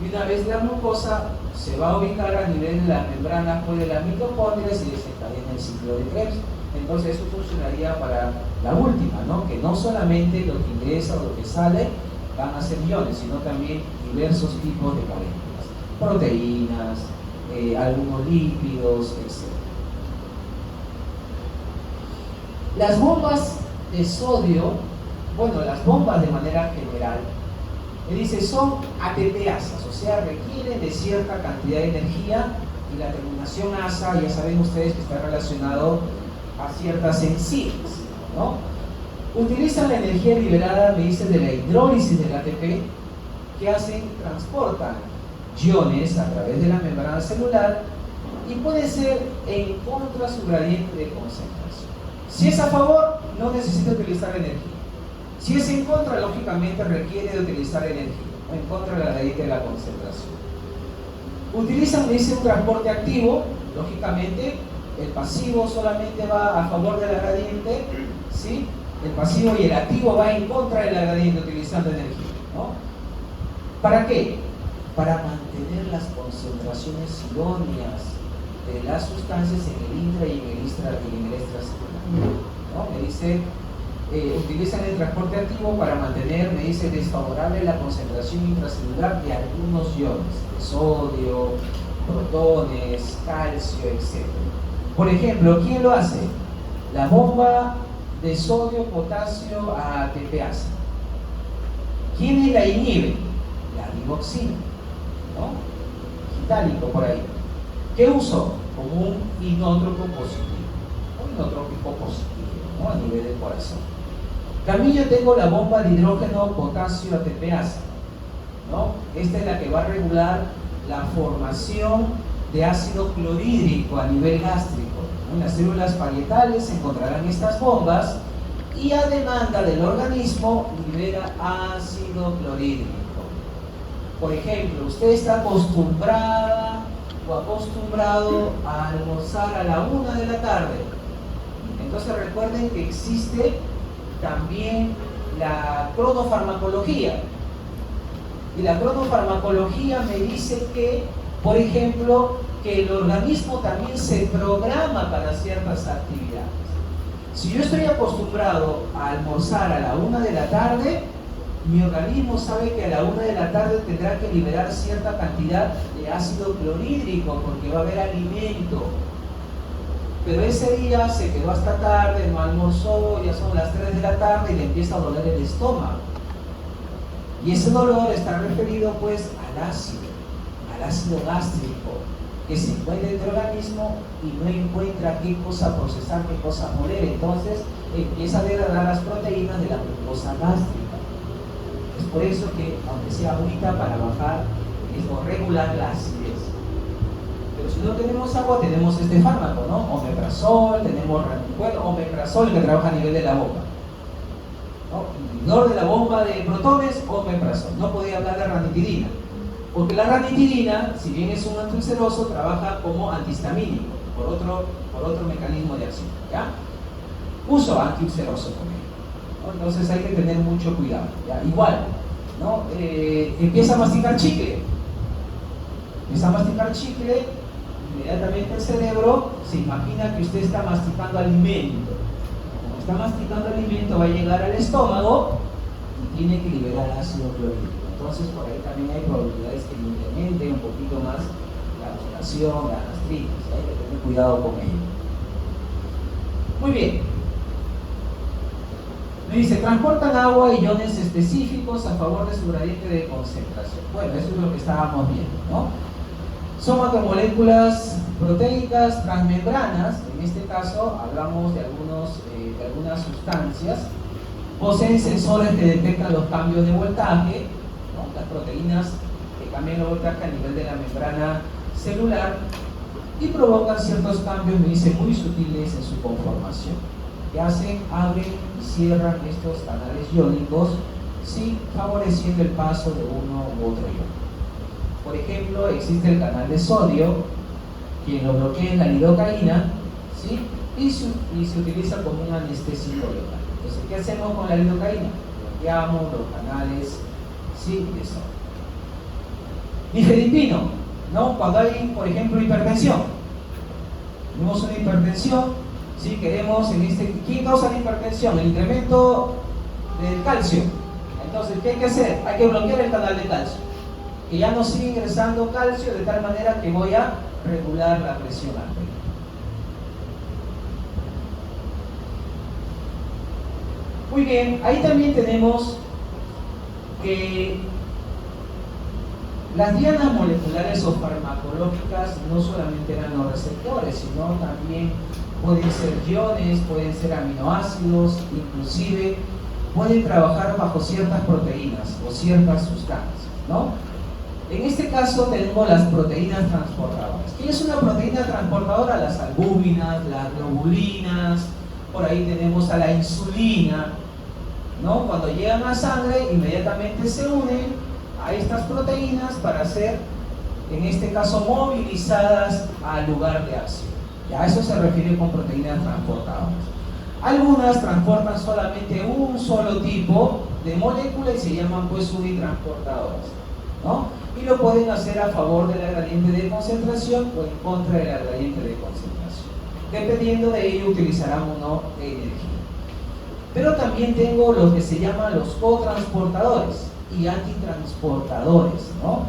Y una vez la glucosa se va a ubicar a nivel de las membranas de las mitocondrias y desencadena el ciclo de Krebs. Entonces eso funcionaría para la última, ¿no? Que no solamente lo que ingresa o lo que sale van a ser iones, sino también diversos tipos de moléculas, proteínas, algunos lípidos, etc. Las bombas de sodio, bueno, las bombas de manera general, me dice, son ATPasas, o sea, requieren de cierta cantidad de energía y la terminación asa, ya saben ustedes que está relacionado a ciertas enzimas, ¿no? Utilizan la energía liberada, me dice, de la hidrólisis del ATP, que hacen, transportan iones a través de la membrana celular y puede ser en contra su gradiente de concentración. Si es a favor, no necesita utilizar energía. Si es en contra, lógicamente requiere de utilizar energía, o en contra de la gradiente de la concentración. Utilizan, me dice, un transporte activo, lógicamente el pasivo solamente va a favor de la gradiente, ¿sí? El pasivo y el activo va en contra de la gradiente utilizando energía, ¿no? ¿Para qué? Para mantener las concentraciones idóneas de las sustancias en el intra y en el extracelular, ¿no? Me dice, utilizan el transporte activo para mantener, me dice, desfavorable la concentración intracelular de algunos iones, de sodio, protones, calcio, etc. Por ejemplo, ¿quién lo hace? La bomba de sodio, potasio a ATPasa. ¿Quién la inhibe? La riboxina, ¿no? Itálico por ahí. ¿Qué uso? Como un inótropo positivo, un inotrópico positivo, ¿no? A nivel del corazón. También yo tengo la bomba de hidrógeno, potasio, ATPasa, ¿no? Esta es la que va a regular la formación de ácido clorhídrico a nivel gástrico, ¿no? En las células parietales se encontrarán estas bombas y a demanda del organismo libera ácido clorhídrico. Por ejemplo, usted está acostumbrada o acostumbrado a almorzar a la 1 de la tarde. Entonces recuerden que existe también la cronofarmacología. Y la cronofarmacología me dice que, por ejemplo, que el organismo también se programa para ciertas actividades. Si yo estoy acostumbrado a almorzar a la 1 de la tarde, mi organismo sabe que a la 1 de la tarde tendrá que liberar cierta cantidad de ácido clorhídrico porque va a haber alimento. Pero ese día se quedó hasta tarde, no almorzó, ya son las 3 de la tarde y le empieza a doler el estómago. Y ese dolor está referido pues al ácido gástrico, que se encuentra en el organismo y no encuentra qué cosa procesar, qué cosa moler. Entonces empieza a degradar las proteínas de la glucosa gástrica. Es por eso que, aunque sea agüita para bajar o regular la acidez. Pero si no tenemos agua, tenemos este fármaco, ¿no? Omeprazol, tenemos omeprazol que trabaja a nivel de la boca, ¿no? Inhibidor de la bomba de protones, omeprazol. No podía hablar de ranitidina, porque la ranitidina, si bien es un antiulceroso, trabaja como antihistamínico, por otro mecanismo de acción, ¿ya? Uso antiulceroso con ello, ¿no? Entonces hay que tener mucho cuidado, ¿ya? Igual, ¿no? Empieza a masticar chicle. Inmediatamente el cerebro se imagina que usted está masticando alimento. Como está masticando alimento, va a llegar al estómago y tiene que liberar ácido clorhídrico. Entonces, por ahí también hay probabilidades que incremente un poquito más la ulceración, la gastritis. Hay que tener cuidado con ello. Muy bien. Me dice, transportan agua y iones específicos a favor de su gradiente de concentración. Bueno, eso es lo que estábamos viendo, ¿no? Son macromoléculas proteicas transmembranas. En este caso hablamos de algunas sustancias. Poseen sensores que detectan los cambios de voltaje, ¿no? Las proteínas que cambian el voltaje a nivel de la membrana celular y provocan ciertos cambios, me dice, muy sutiles en su conformación, que abren y cierran estos canales iónicos, ¿sí? Favoreciendo el paso de uno u otro ion. Por ejemplo, existe el canal de sodio, quien lo bloquea en la lidocaína, ¿sí? y se utiliza como un anestésico local. Entonces, ¿qué hacemos con la lidocaína? Bloqueamos los canales, ¿sí? de sodio. Nifedipino, ¿no? Cuando hay, por ejemplo, hipertensión. Tenemos una hipertensión, ¿sí? Queremos ¿quién causa la hipertensión? El incremento del calcio. Entonces, ¿qué hay que hacer? Hay que bloquear el canal de calcio, que ya no sigue ingresando calcio, de tal manera que voy a regular la presión arterial. Muy bien, ahí también tenemos que Las dianas moleculares o farmacológicas no solamente eran los receptores, sino también pueden ser iones, pueden ser aminoácidos, inclusive pueden trabajar bajo ciertas proteínas o ciertas sustancias, ¿no? En este caso tenemos las proteínas transportadoras. ¿Qué es una proteína transportadora? Las albúminas, las globulinas, por ahí tenemos a la insulina, ¿no? Cuando llegan a sangre, inmediatamente se unen a estas proteínas para ser, en este caso, movilizadas al lugar de acción. A eso se refiere con proteínas transportadoras. Algunas transportan solamente un solo tipo de molécula y se llaman pues unitransportadoras, ¿no? Y lo pueden hacer a favor de la gradiente de concentración o en contra de la gradiente de concentración. Dependiendo de ello utilizarán o no energía. Pero también tengo lo que se llaman los cotransportadores y antitransportadores, ¿no?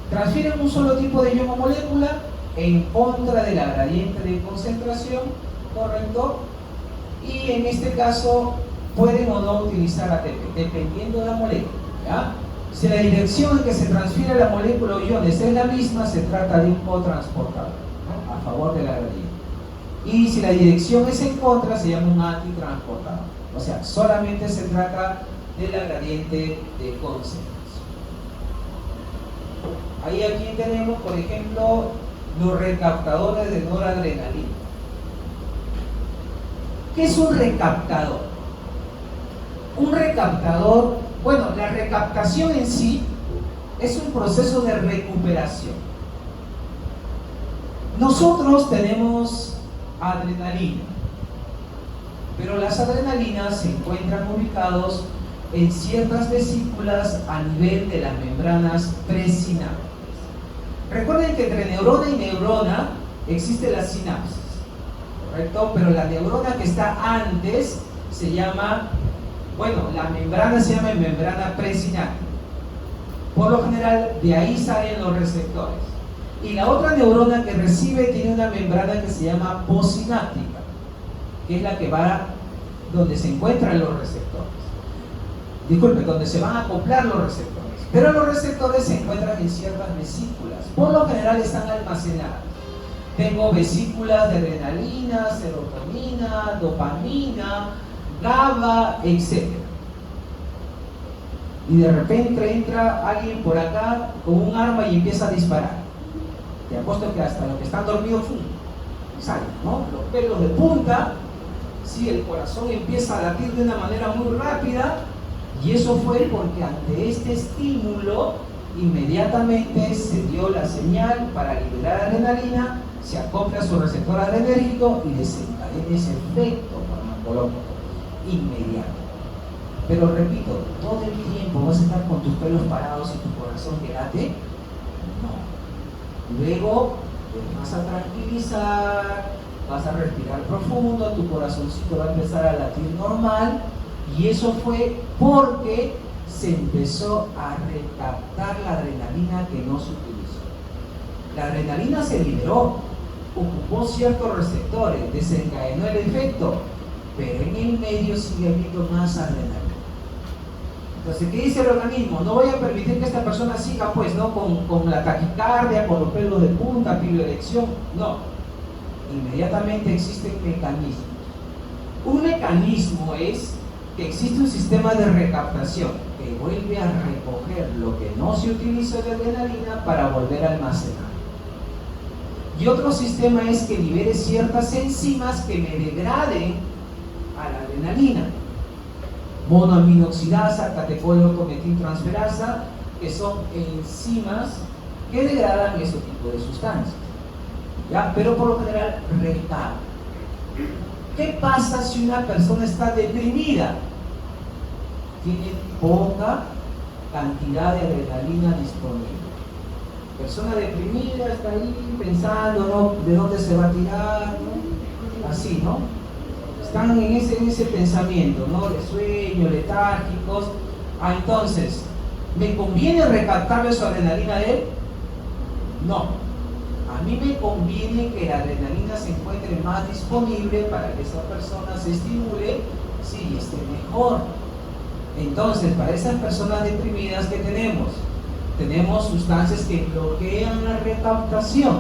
Transfieren un solo tipo de ion o molécula en contra de la gradiente de concentración, ¿correcto? Y en este caso pueden o no utilizar ATP, dependiendo de la molécula, ¿ya? Si la dirección en que se transfiere la molécula o iones es la misma, se trata de un cotransportador, ¿no? A favor de la gradiente. Y si la dirección es en contra, se llama un antitransportador. O sea, solamente se trata de la gradiente de concentración. Ahí aquí tenemos, por ejemplo, los recaptadores de noradrenalina. ¿Qué es un recaptador? Un recaptador, bueno, la recaptación en sí es un proceso de recuperación. Nosotros tenemos adrenalina, pero las adrenalinas se encuentran ubicados en ciertas vesículas a nivel de las membranas presinápticas. Recuerden que entre neurona y neurona existe la sinapsis, ¿correcto? Pero la neurona que está antes se llama, bueno, la membrana se llama membrana presináptica. Por lo general, de ahí salen los receptores. Y la otra neurona que recibe tiene una membrana que se llama postsináptica, que es la que va donde se encuentran los receptores. Disculpe, donde se van a acoplar los receptores. Pero los receptores se encuentran en ciertas vesículas. Por lo general están almacenadas. Tengo vesículas de adrenalina, serotonina, dopamina, GABA, etc. Y de repente entra alguien por acá con un arma y empieza a disparar. Te apuesto que hasta los que están dormidos salen, ¿no? Los pelos de punta, sí, el corazón empieza a latir de una manera muy rápida. Y eso fue porque ante este estímulo inmediatamente se dio la señal para liberar adrenalina, se acopla a su receptor adrenérgico y desencadena ese efecto farmacológico inmediato. Pero repito, ¿todo el tiempo vas a estar con tus pelos parados y tu corazón que late? No. Luego te vas a tranquilizar, vas a respirar profundo, tu corazoncito va a empezar a latir normal. Y eso fue porque se empezó a recaptar la adrenalina que no se utilizó. La adrenalina se liberó, ocupó ciertos receptores, desencadenó el efecto, pero en el medio sigue habiendo más adrenalina. Entonces, ¿qué dice el organismo? No voy a permitir que esta persona siga, pues, ¿no? Con la taquicardia, con los pelos de punta, piloerección. No. Inmediatamente existen mecanismos. Un mecanismo es que existe un sistema de recaptación que vuelve a recoger lo que no se utilizó de adrenalina para volver a almacenar. Y otro sistema es que libere ciertas enzimas que me degraden a la adrenalina. Monoaminoxidasa, catecol-ortometiltransferasa, que son enzimas que degradan ese tipo de sustancias. ¿Ya? Pero por lo general recaptan. ¿Qué pasa si una persona está deprimida? Tiene poca cantidad de adrenalina disponible. Persona deprimida está ahí pensando, ¿no? ¿De dónde se va a tirar? ¿No? Así, ¿no? Están en ese pensamiento, ¿no? De sueño, letárgicos. Entonces, ¿me conviene recaptarle su adrenalina a él? No. A mí me conviene que la adrenalina se encuentre más disponible para que esa persona se estimule, sí, y esté mejor. Entonces, para esas personas deprimidas que tenemos, Tenemos sustancias que bloquean la recaptación,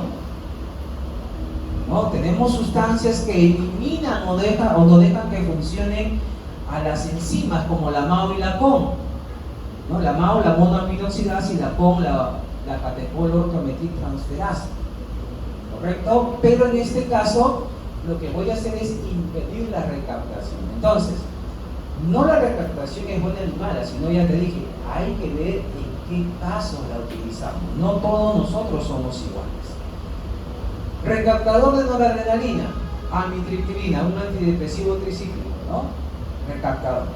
¿no? Tenemos sustancias que eliminan o no dejan que funcionen a las enzimas, como la MAO y la POM, ¿no? La MAO, la monoaminoxidasa, y la POM, la catecholortometiltransferasa, ¿correcto? Pero en este caso, lo que voy a hacer es impedir la recaptación. Entonces, no la recaptación es buena ni mala, sino ya te dije, hay que ver en qué casos la utilizamos. No todos nosotros somos iguales. Recaptador de noradrenalina, amitriptilina, un antidepresivo tricíclico, ¿no? Recaptador.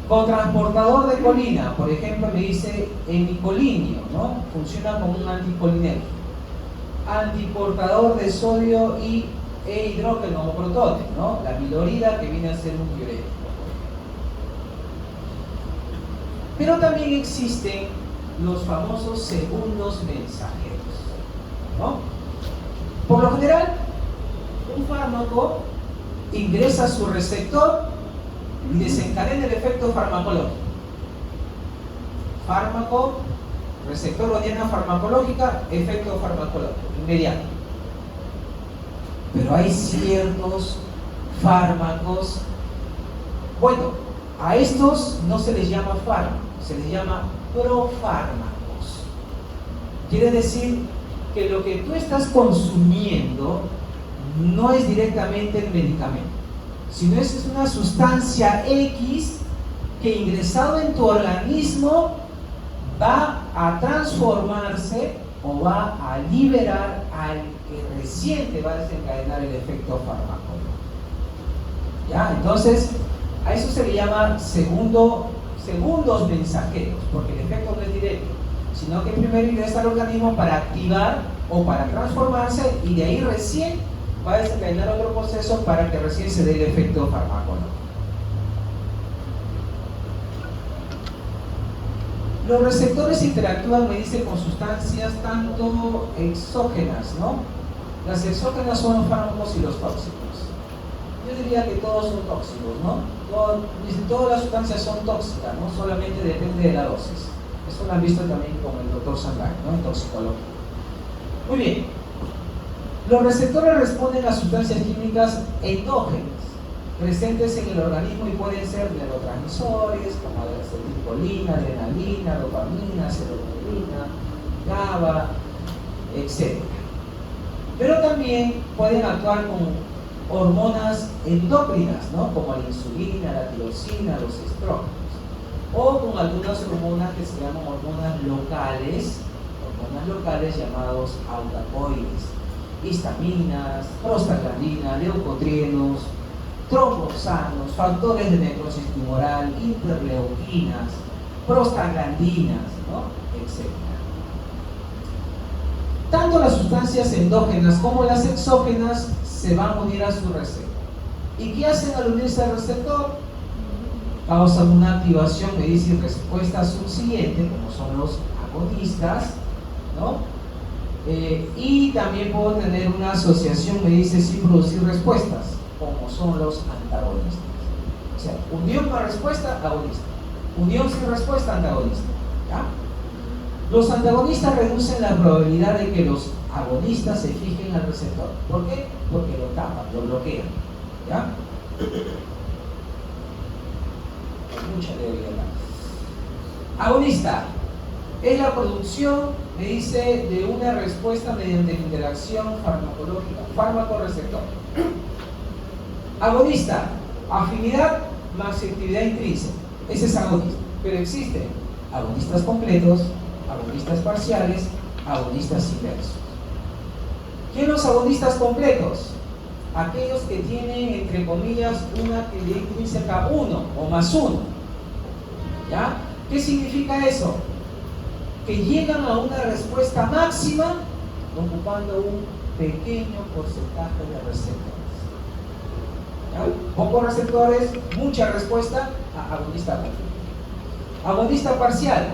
Cotransportador de colina, por ejemplo, me dice hemicolinio, ¿no? Funciona como un anticolinérgico. Antiportador de sodio e hidrógeno o protones, ¿no? La milorida, que viene a ser un diurético. Pero también existen los famosos segundos mensajeros, ¿no? Por lo general, un fármaco ingresa a su receptor y desencadena el efecto farmacológico. Fármaco, receptor o diana farmacológica, efecto farmacológico, inmediato. Pero hay ciertos fármacos, bueno, a estos no se les llama fármacos, se les llama profármacos. Quiere decir que lo que tú estás consumiendo no es directamente el medicamento, sino es una sustancia X que, ingresado en tu organismo, va a transformarse o va a liberar al que recién te va a desencadenar el efecto farmacológico. ¿Ya? Entonces, a eso se le llama segundos mensajeros, porque el efecto no es directo, sino que primero ingresa al organismo para activar o para transformarse, y de ahí recién va a desencadenar otro proceso para que recién se dé el efecto farmacológico. Los receptores interactúan, me dice, con sustancias tanto exógenas, ¿no? Las exógenas son los fármacos y los tóxicos. Yo diría que todos son tóxicos, ¿no? Todas las sustancias son tóxicas, ¿no? Solamente depende de la dosis. Esto lo han visto también con el doctor Sangay, ¿no? En toxicología. Muy bien. Los receptores responden a sustancias químicas endógenas presentes en el organismo y pueden ser neurotransmisores como la acetilcolina, adrenalina, dopamina, serotonina, GABA, etc. Pero también pueden actuar con hormonas endócrinas, ¿no? Como la insulina, la tirosina, los estrógenos, o con algunas hormonas que se llaman hormonas locales llamados autacoides, histaminas, prostaglandinas, leucotrienos, tromboxanos, factores de necrosis tumoral, interleuquinas, prostaglandinas, ¿no? Etc. Tanto las sustancias endógenas como las exógenas se van a unir a su receptor. ¿Y qué hacen al unirse al receptor? Causan una activación, me dice, respuesta subsiguiente, como son los agonistas, ¿no? Y también puedo tener una asociación, me dice, sin producir respuestas, como son los antagonistas. O sea, unión más respuesta, agonista. Unión sin respuesta, antagonista. ¿Ya? Los antagonistas reducen la probabilidad de que los agonistas se fijen al receptor. ¿Por qué? Porque lo tapan, lo bloquean. ¿Ya? Hay mucha teoría acá. Agonista es la producción, me dice, de una respuesta mediante la interacción farmacológica, fármaco-receptor. Agonista, afinidad más actividad intrínseca. Ese es agonista. Pero existen agonistas completos, agonistas parciales, agonistas inversos. ¿Qué son los agonistas completos? Aquellos que tienen, entre comillas, una actividad intrínseca 1 o más 1. ¿Ya? ¿Qué significa eso? Que llegan a una respuesta máxima ocupando un pequeño porcentaje de receptores. ¿Ya? Pocos receptores, mucha respuesta a agonista completo. Agonista parcial,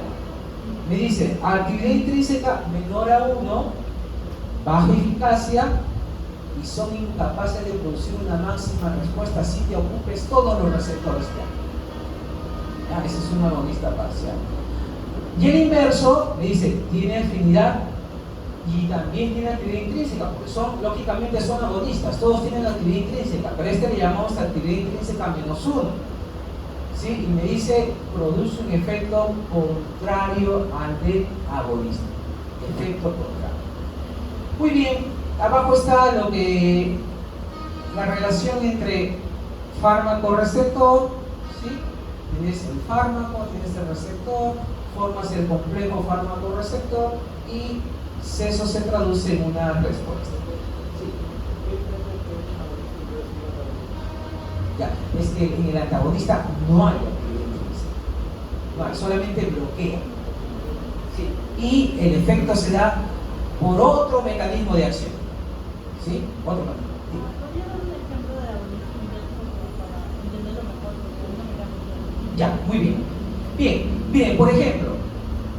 me dice, actividad intrínseca menor a 1, baja eficacia, y son incapaces de producir una máxima respuesta si te ocupes todos los receptores que hay. ¿Ya? Ese es un agonista parcial. Y el inverso me dice, tiene afinidad y también tiene actividad intrínseca, porque lógicamente son agonistas, todos tienen actividad intrínseca, pero este le llamamos actividad intrínseca -1. ¿Sí? Y me dice, produce un efecto contrario al del agonista. Efecto contrario. Muy bien, abajo está la relación entre fármaco-receptor, ¿sí? Tienes el fármaco, tienes el receptor, formas el complejo fármaco-receptor y eso se traduce en una respuesta. ¿Sí? Ya, es que en el antagonista no hay actividad intrínseca, no hay, solamente bloquea. ¿Sí? Y el efecto se da por otro mecanismo de acción. ¿Sí? Otro mecanismo. Ya, muy bien. Bien, por ejemplo,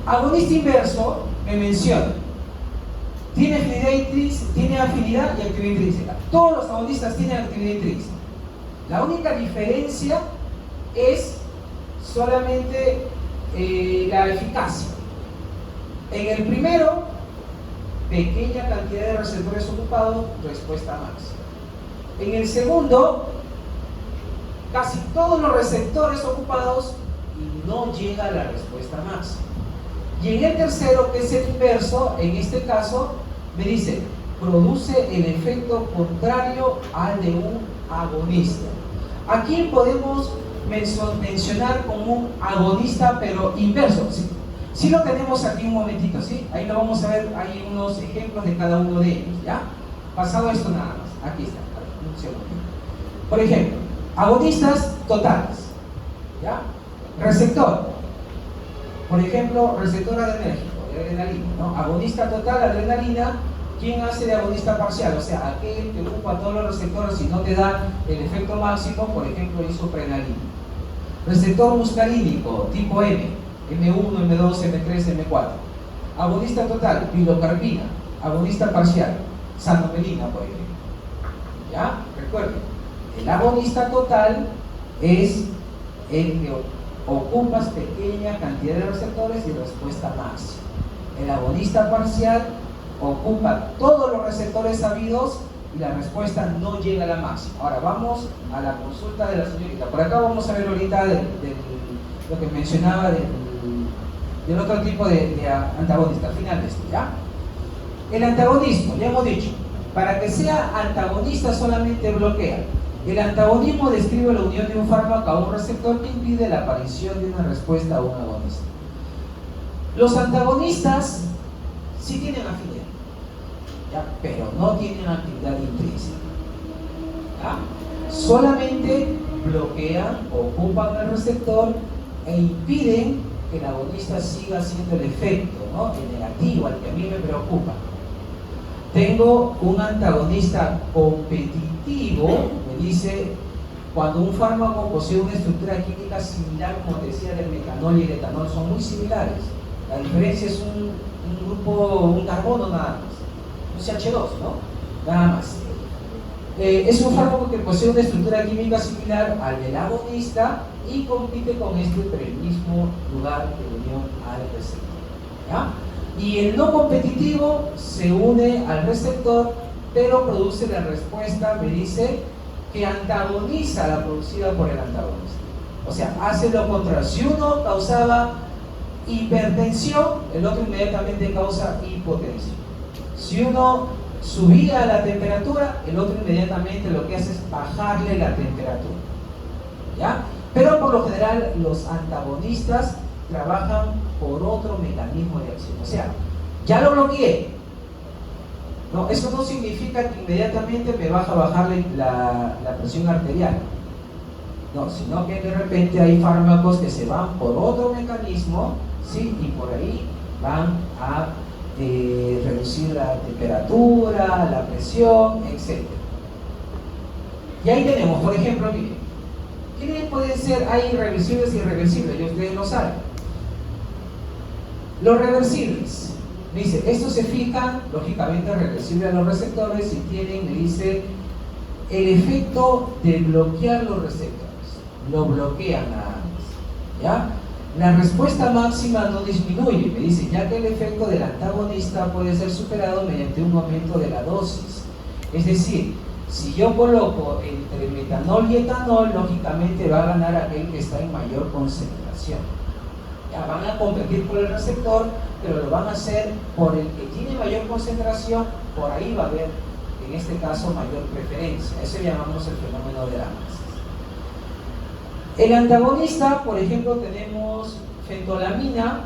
agonista inverso me menciona, tiene afinidad y actividad intrínseca. Todos los agonistas tienen actividad intrínseca. La única diferencia es solamente la eficacia. En el primero, pequeña cantidad de receptores ocupados, respuesta máxima. En el segundo, casi todos los receptores ocupados y no llega a la respuesta máxima. Y en el tercero, que es el inverso, en este caso, me dice, produce el efecto contrario al de un agonista. ¿A quién podemos mencionar como un agonista pero inverso? Sí lo tenemos aquí un momentito, ¿sí? Ahí lo vamos a ver, hay unos ejemplos de cada uno de ellos, ¿ya? Pasado esto nada más, aquí está, un segundo. Por ejemplo, agonistas totales, ¿ya? Receptor, por ejemplo, receptor adrenérgico, de adrenalina, ¿no? Agonista total, adrenalina. ¿Quién hace de agonista parcial? O sea, aquel que ocupa todos los receptores y no te da el efecto máximo, por ejemplo, isoprenalina. Receptor muscarínico, tipo M, M1, M2, M3, M4. Agonista total, pilocarpina. Agonista parcial, sanomelina, por ejemplo. ¿Ya? Recuerden, el agonista total es el que ocupas pequeña cantidad de receptores y respuesta máxima. El agonista parcial ocupa todos los receptores sabidos y la respuesta no llega a la máxima. Ahora vamos a la consulta de la señorita. Por acá vamos a ver ahorita lo que mencionaba del otro tipo de antagonista. Al final de esto, ¿ya? El antagonismo, ya hemos dicho, para que sea antagonista solamente bloquea. El antagonismo describe la unión de un fármaco a un receptor que impide la aparición de una respuesta a un agonista. Los antagonistas sí tienen afinidad, ¿ya? Pero no tienen actividad intrínseca, ¿ya? Solamente bloquean, ocupan el receptor e impiden que el agonista siga haciendo el efecto, ¿no? El negativo, al que a mí me preocupa. Tengo un antagonista competitivo, me dice, cuando un fármaco posee una estructura química similar, como te decía, del metanol y el etanol, son muy similares. La diferencia es un grupo, un carbono nada más, un CH2, ¿no? Nada más. Es un fármaco que posee una estructura química similar al del agonista y compite con este por el mismo lugar de unión al receptor, ¿ya? Y el no competitivo se une al receptor, pero produce la respuesta, me dice, que antagoniza la producida por el antagonista. O sea, hace lo contrario. Si uno causaba hipertensión, el otro inmediatamente causa hipotensión. Si uno subía la temperatura, el otro inmediatamente lo que hace es bajarle la temperatura, ¿ya? Pero por lo general los antagonistas trabajan por otro mecanismo de acción. O sea, ya lo bloqueé. No, eso no significa que inmediatamente me baja a bajarle la presión arterial. No, sino que de repente hay fármacos que se van por otro mecanismo, ¿sí? Y por ahí van a reducir la temperatura, la presión, etc. Y ahí tenemos, por ejemplo, miren, ¿quiénes pueden ser? Hay irreversibles y irreversibles, y ustedes lo saben. Los reversibles, me dice, estos se fijan, lógicamente, reversibles a los receptores y tienen, me dice, el efecto de bloquear los receptores. Lo bloquean nada más, ¿ya? La respuesta máxima no disminuye, me dice, ya que el efecto del antagonista puede ser superado mediante un aumento de la dosis. Es decir, si yo coloco entre metanol y etanol, lógicamente va a ganar aquel que está en mayor concentración. Ya van a competir por el receptor, pero lo van a hacer por el que tiene mayor concentración, por ahí va a haber, en este caso, mayor preferencia. Eso llamamos el fenómeno de la masa. El antagonista, por ejemplo, tenemos fentolamina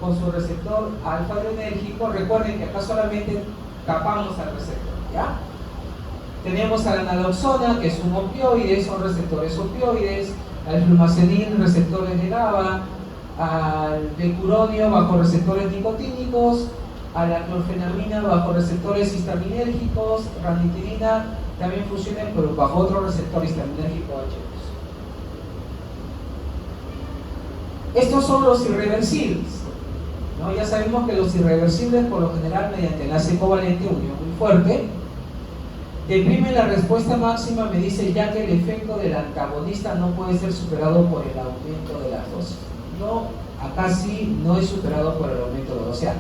con su receptor alfa-adrenérgico. Recuerden que acá solamente capamos al receptor, ¿ya? Tenemos a la naloxona, que es un opioide, son receptores opioides, al flumazenil, receptores de GABA, al decuronio bajo receptores nicotínicos, a la clorfenamina bajo receptores histaminérgicos, ranitidina también funciona pero bajo otro receptor histaminérgico H2. Estos son los irreversibles, ¿no? Ya sabemos que los irreversibles, por lo general, mediante enlace covalente, unión muy fuerte, deprimen la respuesta máxima, me dice, ya que el efecto del antagonista no puede ser superado por el aumento de las dosis. No, acá sí no es superado por el aumento de la dosis. O sea,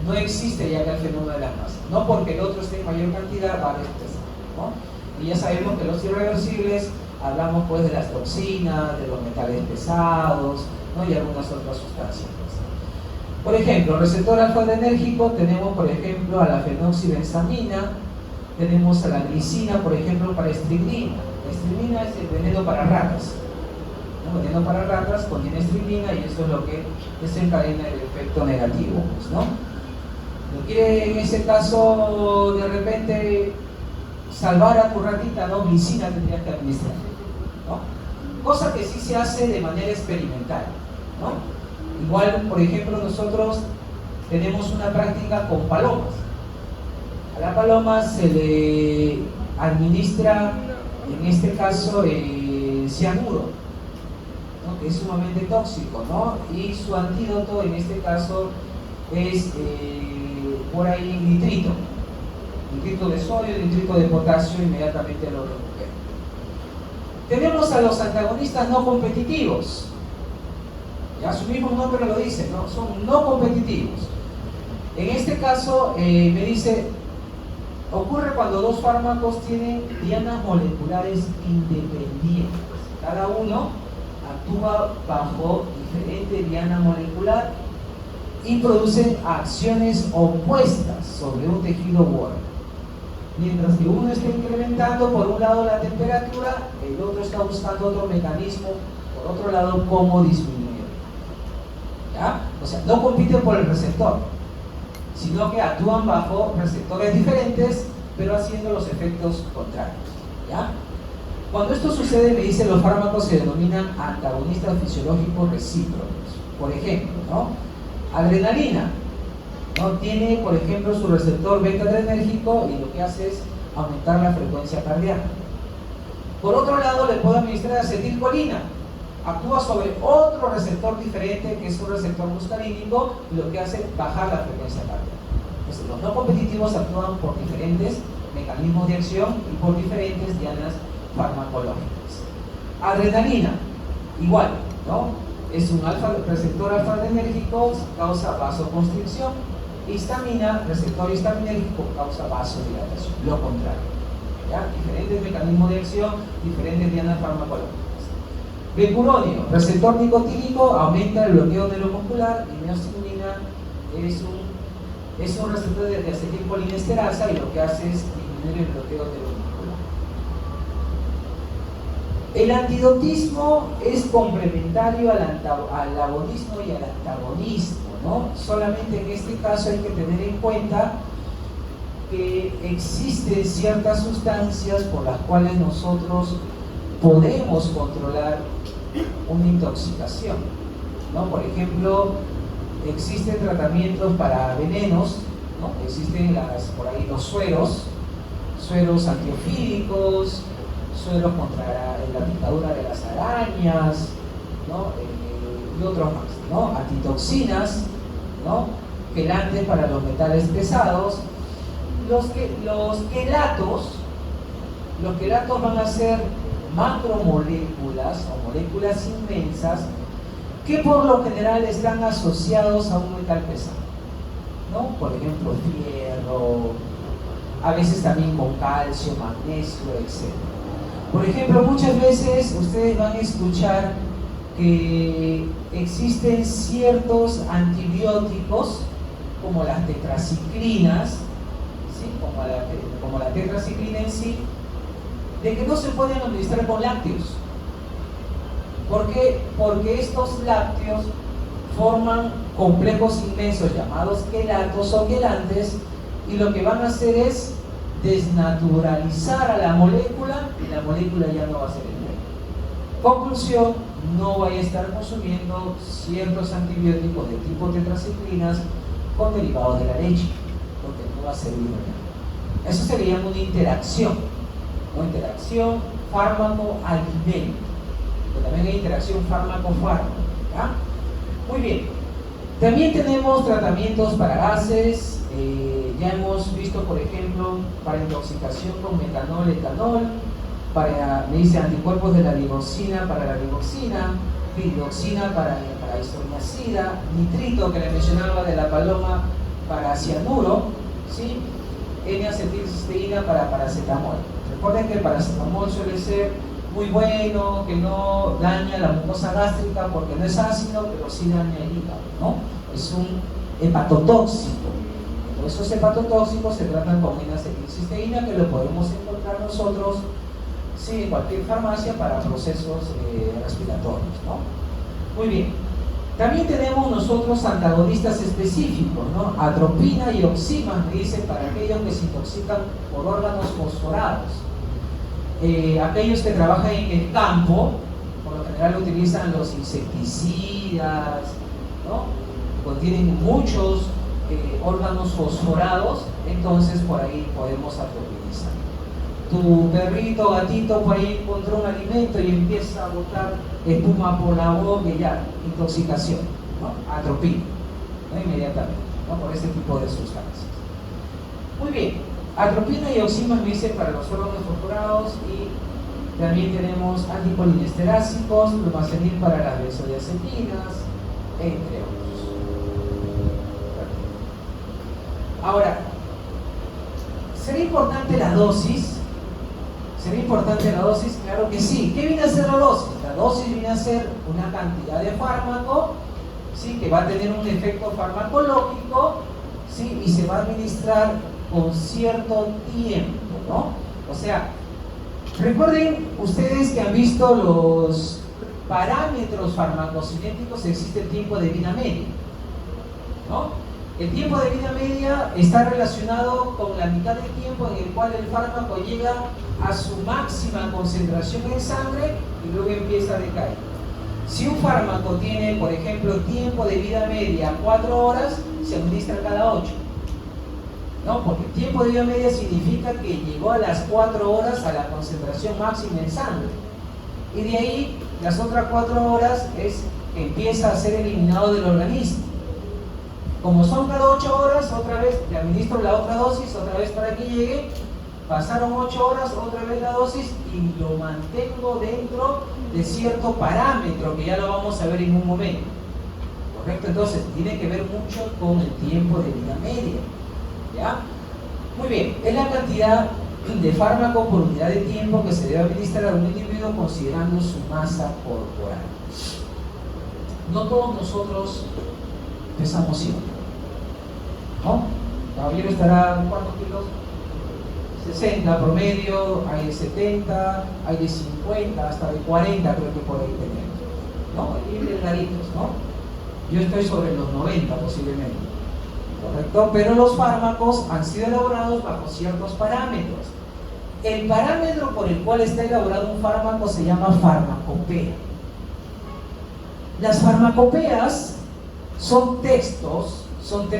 no existe ya que el fenómeno de las masas. No porque el otro esté en mayor cantidad va a expresar, ¿no? Y ya sabemos que los irreversibles, hablamos pues de las toxinas, de los metales pesados, ¿no? Y algunas otras sustancias. Por ejemplo, receptor alfa-adrenérgico, tenemos por ejemplo a la fenoxibenzamina, tenemos a la glicina, por ejemplo, para estricnina. La estricnina es el veneno para ratas, ¿no? Veneno para ratas contiene estricnina y eso es lo que desencadena el efecto negativo, pues, ¿no? No quiere en ese caso de repente salvar a tu ratita, ¿no? Glicina tendrías que administrar, ¿no? Cosa que sí se hace de manera experimental, ¿no? Igual, por ejemplo, nosotros tenemos una práctica con palomas. A la paloma se le administra, en este caso, cianuro, ¿no? Que es sumamente tóxico, ¿no? Y su antídoto, en este caso, es por ahí nitrito de sodio, nitrito de potasio, inmediatamente lo recupera. Tenemos a los antagonistas no competitivos. Ya su mismo nombre lo dice, ¿no? Son no competitivos. En este caso, me dice, ocurre cuando dos fármacos tienen dianas moleculares independientes. Cada uno actúa bajo diferente diana molecular y producen acciones opuestas sobre un tejido u órgano. Mientras que uno está incrementando por un lado la temperatura, el otro está buscando otro mecanismo, por otro lado, cómo disminuir. ¿Ya? O sea, no compiten por el receptor, sino que actúan bajo receptores diferentes, pero haciendo los efectos contrarios. ¿Ya? Cuando esto sucede, me dice, los fármacos se denominan antagonistas fisiológicos recíprocos. Por ejemplo, ¿no? Adrenalina, ¿no? Tiene, por ejemplo, su receptor beta-adrenérgico y lo que hace es aumentar la frecuencia cardíaca. Por otro lado, le puedo administrar acetilcolina. Actúa sobre otro receptor diferente, que es un receptor muscarínico, y lo que hace es bajar la frecuencia cardíaca. Entonces, los no competitivos actúan por diferentes mecanismos de acción y por diferentes dianas farmacológicas. Adrenalina, igual, ¿no? Es un receptor alfa-adrenérgico, causa vasoconstricción. Histamina, receptor histaminérgico, causa vasodilatación. Lo contrario, ¿ya? Diferentes mecanismos de acción, diferentes dianas farmacológicas. Becuronio, receptor nicotínico, aumenta el bloqueo neuromuscular, y neostigmina es un receptor de acetilcolinesterasa y lo que hace es disminuir el bloqueo neuromuscular. El antidotismo es complementario al agonismo y al antagonismo, ¿no? Solamente en este caso hay que tener en cuenta que existen ciertas sustancias por las cuales nosotros podemos controlar una intoxicación, ¿no? Por ejemplo, existen tratamientos para venenos, ¿no? Existen por ahí los sueros antiofídicos, sueros contra la picadura de las arañas, ¿no? Y otros más, ¿no? Antitoxinas, ¿no? Quelantes para los metales pesados. Los quelatos van a ser macromoléculas o moléculas inmensas que por lo general están asociados a un metal pesado, ¿no? Por ejemplo, fierro, a veces también con calcio, magnesio, etc. Por ejemplo, muchas veces ustedes van a escuchar que existen ciertos antibióticos, como las tetraciclinas, ¿sí? como la tetraciclina en sí, de que no se pueden administrar con lácteos. ¿Por qué? Porque estos lácteos forman complejos inmensos llamados quelatos o quelantes, y lo que van a hacer es desnaturalizar a la molécula, y la molécula ya no va a ser el mismo. Conclusión: no vaya a estar consumiendo ciertos antibióticos de tipo tetraciclinas con derivados de la leche, porque no va a servir nada. Eso sería una interacción fármaco-alimento, pero también hay interacción fármaco-fármaco, ¿ya? Muy bien. También tenemos tratamientos para gases. Ya hemos visto, por ejemplo, para intoxicación con metanol, etanol, para, me dice, anticuerpos de la digoxina para la digoxina, piridoxina para isoniazida, nitrito que le mencionaba de la paloma para cianuro, ¿sí? N-acetilcisteína para paracetamol. Recuerden que el paracetamol suele ser muy bueno, que no daña la mucosa gástrica porque no es ácido, pero sí daña el hígado, ¿no? Es un hepatotóxico. Esos hepatotóxicos se tratan con N-acetilcisteína, que lo podemos encontrar nosotros, sí, en cualquier farmacia para procesos respiratorios, ¿no? Muy bien. También tenemos nosotros antagonistas específicos, ¿no? Atropina y oximas, me dicen, para aquellos que se intoxican por órganos fosforados. Aquellos que trabajan en el campo, por lo general utilizan los insecticidas, ¿no? Contienen muchos órganos fosforados, entonces por ahí podemos atropinizar. Tu perrito, gatito, por ahí encontró un alimento y empieza a botar espuma por la boca y ya, intoxicación, ¿no? Atropina, ¿no? Inmediatamente, ¿no? Por este tipo de sustancias. Muy bien, atropina y oximas me dicen para los órganos fosforados, y también tenemos anticolinesterácicos, plumacenil para las benzodiazepinas, entre otros. Ahora, ¿será importante la dosis? ¿Será importante la dosis? Claro que sí. ¿Qué viene a ser la dosis? La dosis viene a ser una cantidad de fármaco, ¿sí? Que va a tener un efecto farmacológico, ¿sí? Y se va a administrar con cierto tiempo, ¿no? O sea, recuerden ustedes que han visto los parámetros farmacocinéticos, existe el tiempo de vida media, ¿no? El tiempo de vida media está relacionado con la mitad del tiempo en el cual el fármaco llega a su máxima concentración en sangre y luego empieza a decaer. Si un fármaco tiene, por ejemplo, tiempo de vida media 4 horas, se administra cada 8. ¿No? Porque el tiempo de vida media significa que llegó a las 4 horas a la concentración máxima en sangre. Y de ahí, las otras 4 horas es que empieza a ser eliminado del organismo. Como son cada 8 horas, otra vez le administro la otra dosis, otra vez para que llegue. Pasaron 8 horas, otra vez la dosis, y lo mantengo dentro de cierto parámetro que ya lo vamos a ver en un momento. ¿Correcto? Entonces, tiene que ver mucho con el tiempo de vida media. ¿Ya? Muy bien, es la cantidad de fármaco por unidad de tiempo que se debe administrar a un individuo considerando su masa corporal. No todos nosotros pesamos siempre, ¿no? El caballero estará, ¿cuántos kilos? 60 promedio, hay de 70, hay de 50, hasta de 40 creo que por ahí tenemos, ¿no? Y delgaditos, ¿no? Yo estoy sobre los 90 posiblemente, ¿correcto? Pero los fármacos han sido elaborados bajo ciertos parámetros. El parámetro por el cual está elaborado un fármaco se llama farmacopea. Las farmacopeas son textos,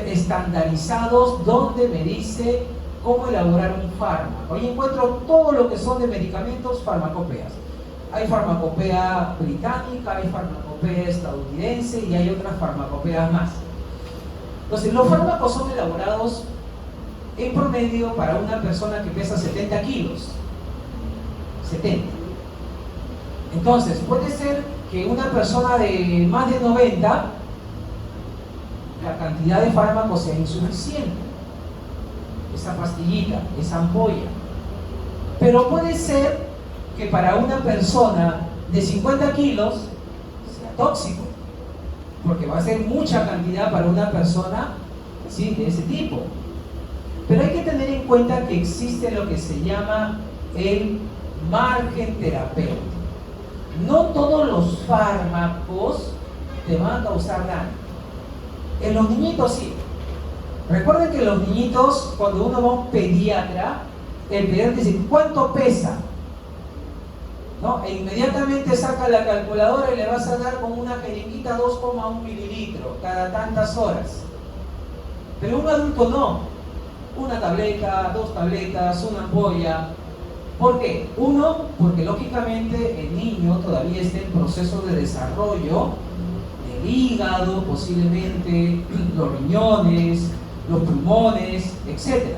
estandarizados donde me dice cómo elaborar un fármaco. Ahí encuentro todo lo que son de medicamentos, farmacopeas. Hay farmacopea británica, hay farmacopea estadounidense y hay otras farmacopeas más. Entonces, los fármacos son elaborados en promedio para una persona que pesa 70 kilos. 70. Entonces, puede ser que una persona de más de 90, la cantidad de fármaco sea insuficiente, esa pastillita, esa ampolla. Pero puede ser que para una persona de 50 kilos sea tóxico, porque va a ser mucha cantidad para una persona, ¿sí?, de ese tipo. Pero hay que tener en cuenta que existe lo que se llama el margen terapéutico. No todos los fármacos te van a causar daño. En los niñitos sí. Recuerden que los niñitos, cuando uno va a un pediatra, el pediatra dice, ¿cuánto pesa? ¿No? E inmediatamente saca la calculadora y le vas a dar con una jeringuita 2,1 mililitros cada tantas horas. Pero un adulto no. Una tableta, 2 tabletas, una ampolla. ¿Por qué? Uno, porque lógicamente el niño todavía está en proceso de desarrollo del hígado, posiblemente los riñones, los pulmones, etc.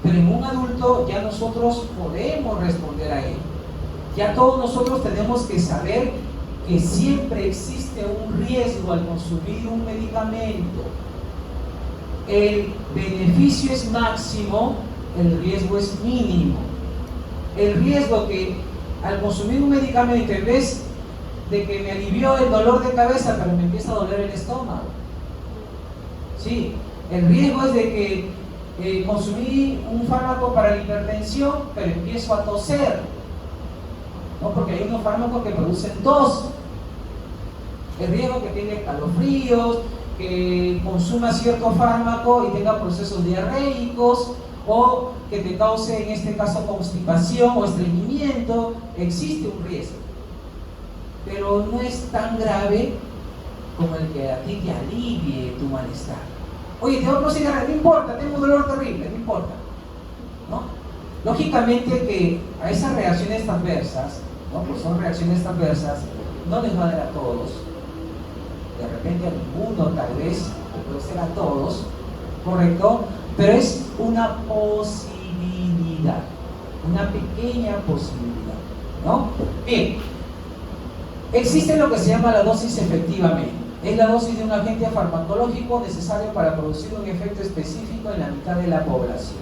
Pero en un adulto ya nosotros podemos responder a él. Ya todos nosotros tenemos que saber que siempre existe un riesgo al consumir un medicamento. El beneficio es máximo, el riesgo es mínimo. El riesgo que al consumir un medicamento, en vez de que me alivió el dolor de cabeza, pero me empieza a doler el estómago. Sí, el riesgo es de que consumí un fármaco para la hipertensión, pero empiezo a toser, ¿no? Porque hay unos fármacos que producen tos. El riesgo que tenga escalofríos, que consuma cierto fármaco y tenga procesos diarreicos, o que te cause, en este caso, constipación o estreñimiento. Existe un riesgo, pero no es tan grave como el que a ti te alivie tu malestar. Oye, te voy a proceder, no importa, tengo un dolor terrible, no importa, ¿no? Lógicamente que a esas reacciones adversas, ¿no?, pues son reacciones adversas, no les va a dar a todos, de repente a ninguno tal vez, puede ser a todos, ¿correcto? Pero es una posibilidad, una pequeña posibilidad, ¿no? Bien, existe lo que se llama la dosis efectivamente. Es la dosis de un agente farmacológico necesario para producir un efecto específico en la mitad de la población.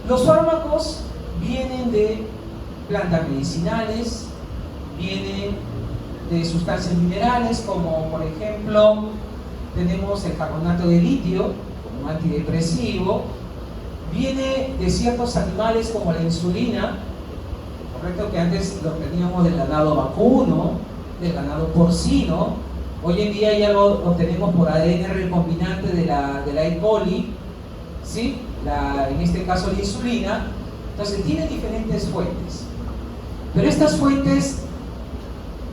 Los fármacos vienen de plantas medicinales, vienen de sustancias minerales, como por ejemplo tenemos el carbonato de litio como un antidepresivo, viene de ciertos animales como la insulina, correcto, que antes lo teníamos del ganado vacuno, del ganado porcino. Hoy en día ya lo obtenemos por ADN recombinante de la E. coli, ¿sí? En este caso la insulina. Entonces tiene diferentes fuentes, pero estas fuentes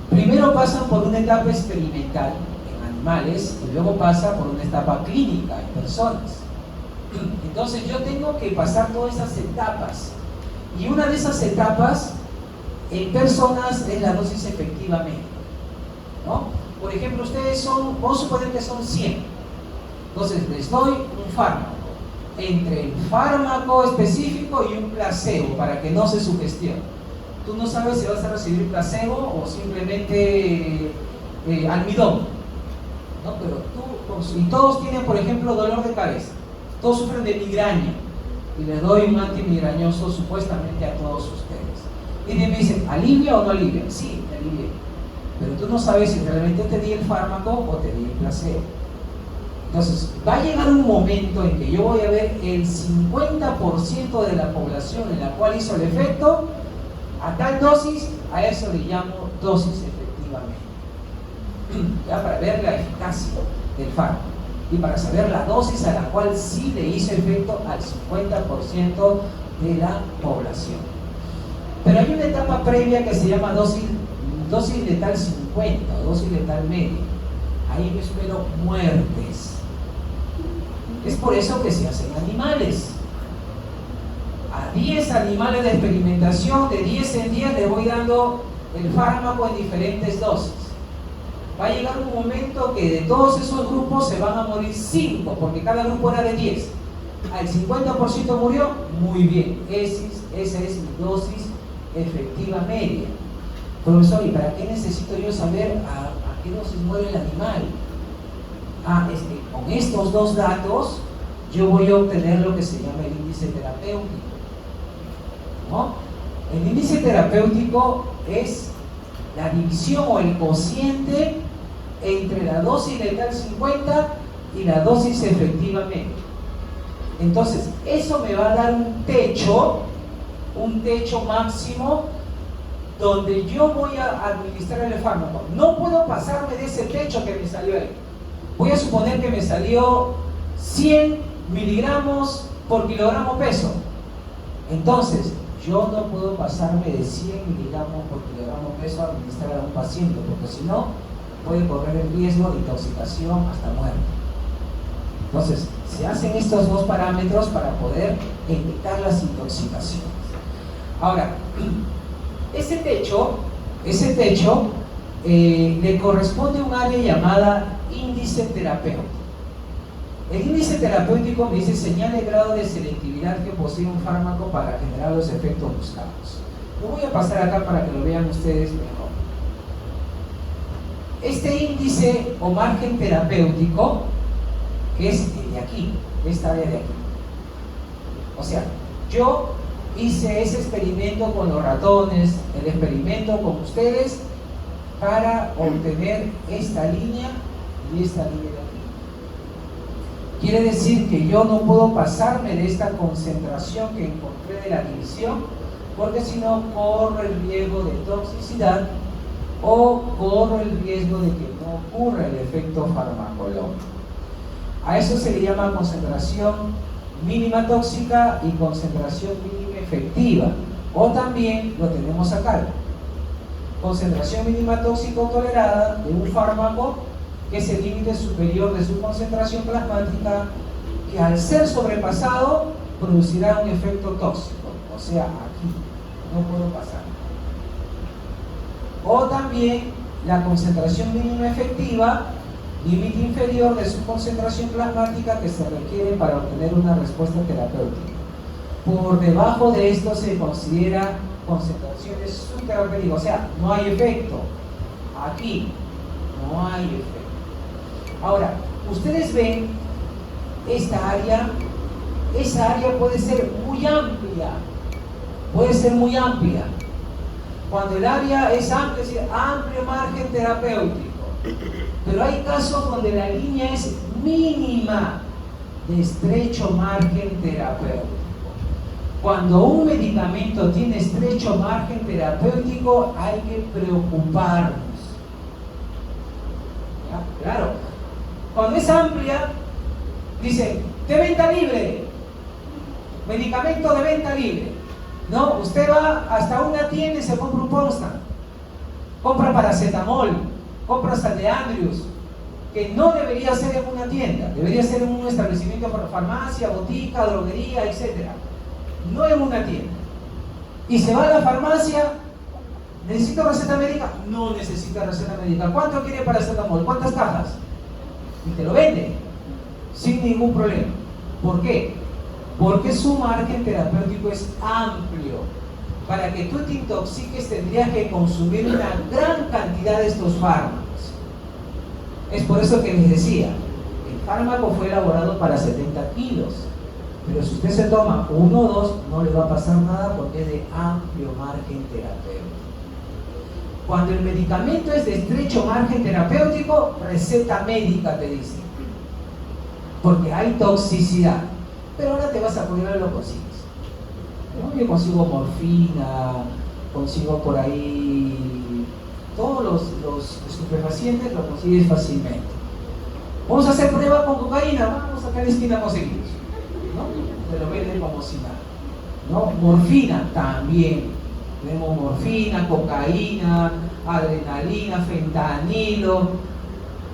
primero pasan por una etapa experimental en animales y luego pasa por una etapa clínica en personas. Entonces yo tengo que pasar todas esas etapas, y una de esas etapas en personas es la dosis efectivamente, ¿no? Por ejemplo, ustedes son, vamos a suponer que son 100, entonces les doy un fármaco, entre el fármaco específico y un placebo, para que no se sugestione. Tú no sabes si vas a recibir placebo o simplemente almidón, ¿no? Pero tú, y todos tienen, por ejemplo, dolor de cabeza, todos sufren de migraña, y les doy un antimigrañoso supuestamente a todos ustedes. Y me dicen, ¿alivia o no alivia? Sí, alivia. Pero tú no sabes si realmente te di el fármaco o te di el placebo. Entonces, va a llegar un momento en que yo voy a ver el 50% de la población en la cual hizo el efecto, a tal dosis, a eso le llamo dosis efectivamente. Ya, para ver la eficacia del fármaco y para saber la dosis a la cual sí le hizo efecto al 50% de la población. Pero hay una etapa previa que se llama dosis letal 50 o dosis letal media. Ahí yo espero muertes. Es por eso que se hacen animales. A 10 animales de experimentación, de 10 en 10 les voy dando el fármaco en diferentes dosis. Va a llegar un momento que de todos esos grupos se van a morir 5, porque cada grupo era de 10. Al 50% murió, muy bien. Esa es mi dosis efectiva media. Profesor, ¿y para qué necesito yo saber a qué dosis muere el animal? Con estos dos datos yo voy a obtener lo que se llama el índice terapéutico, ¿no? El índice terapéutico es la división o el cociente entre la dosis letal 50 y la dosis efectiva media. Entonces, eso me va a dar un techo máximo donde yo voy a administrar el fármaco. No puedo pasarme de ese techo que me salió ahí. Voy a suponer que me salió 100 miligramos por kilogramo peso. Entonces, yo no puedo pasarme de 100 miligramos por kilogramo peso a administrar a un paciente, porque si no, puede correr el riesgo de intoxicación hasta muerte. Entonces, se hacen estos dos parámetros para poder evitar las intoxicaciones. Ahora, ese techo le corresponde a un área llamada índice terapéutico. El índice terapéutico me dice señala el grado de selectividad que posee un fármaco para generar los efectos buscados. Lo voy a pasar acá para que lo vean ustedes mejor. Este índice o margen terapéutico, que es el de aquí, esta área de aquí. O sea, yo hice ese experimento con los ratones, el experimento con ustedes, para obtener esta línea y esta línea de aquí. Quiere decir que yo no puedo pasarme de esta concentración que encontré de la división, porque si no corro el riesgo de toxicidad o corro el riesgo de que no ocurra el efecto farmacológico. A eso se le llama concentración mínima tóxica y concentración mínima efectiva, o también lo tenemos acá, concentración mínima tóxica tolerada de un fármaco que es el límite superior de su concentración plasmática, que al ser sobrepasado producirá un efecto tóxico, o sea, aquí no puedo pasar. O también la concentración mínima efectiva, límite inferior de su concentración plasmática que se requiere para obtener una respuesta terapéutica. Por debajo de esto se considera concentraciones subterapéuticas, o sea, no hay efecto. Aquí no hay efecto. Ahora, ustedes ven esta área, esa área puede ser muy amplia, Cuando el área es amplia, es decir, amplio margen terapéutico. Pero hay casos donde la línea es mínima, de estrecho margen terapéutico. Cuando un medicamento tiene estrecho margen terapéutico, hay que preocuparnos. ¿Ya? Claro, cuando es amplia, dice, de venta libre, medicamento de venta libre. No, usted va hasta una tienda y se compra un Ponstan, compra paracetamol, compra San de Andrews, que no debería ser en una tienda, debería ser en un establecimiento para farmacia, botica, droguería, etc. No en una tienda. Y se va a la farmacia, ¿necesito receta médica? No necesita receta médica. ¿Cuánto quiere paracetamol? ¿Cuántas cajas? Y te lo vende sin ningún problema. ¿Por qué? Porque su margen terapéutico es amplio. Para que tú te intoxiques tendrías que consumir una gran cantidad de estos fármacos. Es por eso que les decía, el fármaco fue elaborado para 70 kilos, pero si usted se toma 1 o 2 no le va a pasar nada porque es de amplio margen terapéutico. Cuando el medicamento es de estrecho margen terapéutico, receta médica te dice, porque hay toxicidad. Pero ahora te vas a poner a lo consigues. ¿No? Yo consigo morfina, consigo por ahí todos los estupefacientes, lo consigues fácilmente. Vamos a hacer prueba con cocaína, vamos a acá en la esquina conseguimos, ¿no? Te lo venden como si nada, ¿no? Morfina también, tenemos morfina, cocaína, adrenalina, fentanilo.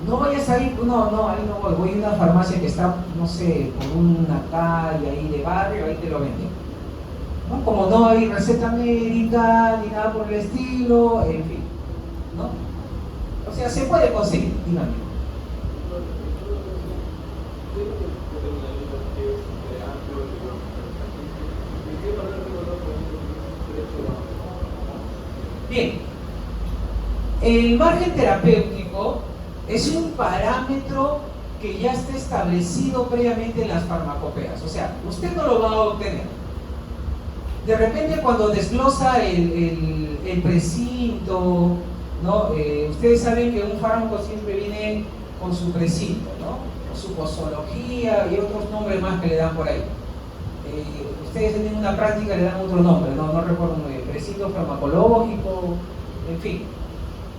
No vayas a ir, no, ahí no voy a una farmacia que está, no sé, por una calle ahí de barrio, ahí te lo venden, ¿no? Como no hay receta médica ni nada por el estilo, en fin, ¿no? O sea, se puede conseguir, dígame. Bien, el margen terapéutico es un parámetro que ya está establecido previamente en las farmacopeas. O sea, usted no lo va a obtener. De repente cuando desglosa el precinto, ¿no? Ustedes saben que un fármaco siempre viene con su precinto, ¿no? O su posología y otros nombres más que le dan por ahí. Ustedes tienen una práctica, le dan otro nombre, no recuerdo muy bien, precinto farmacológico, en fin.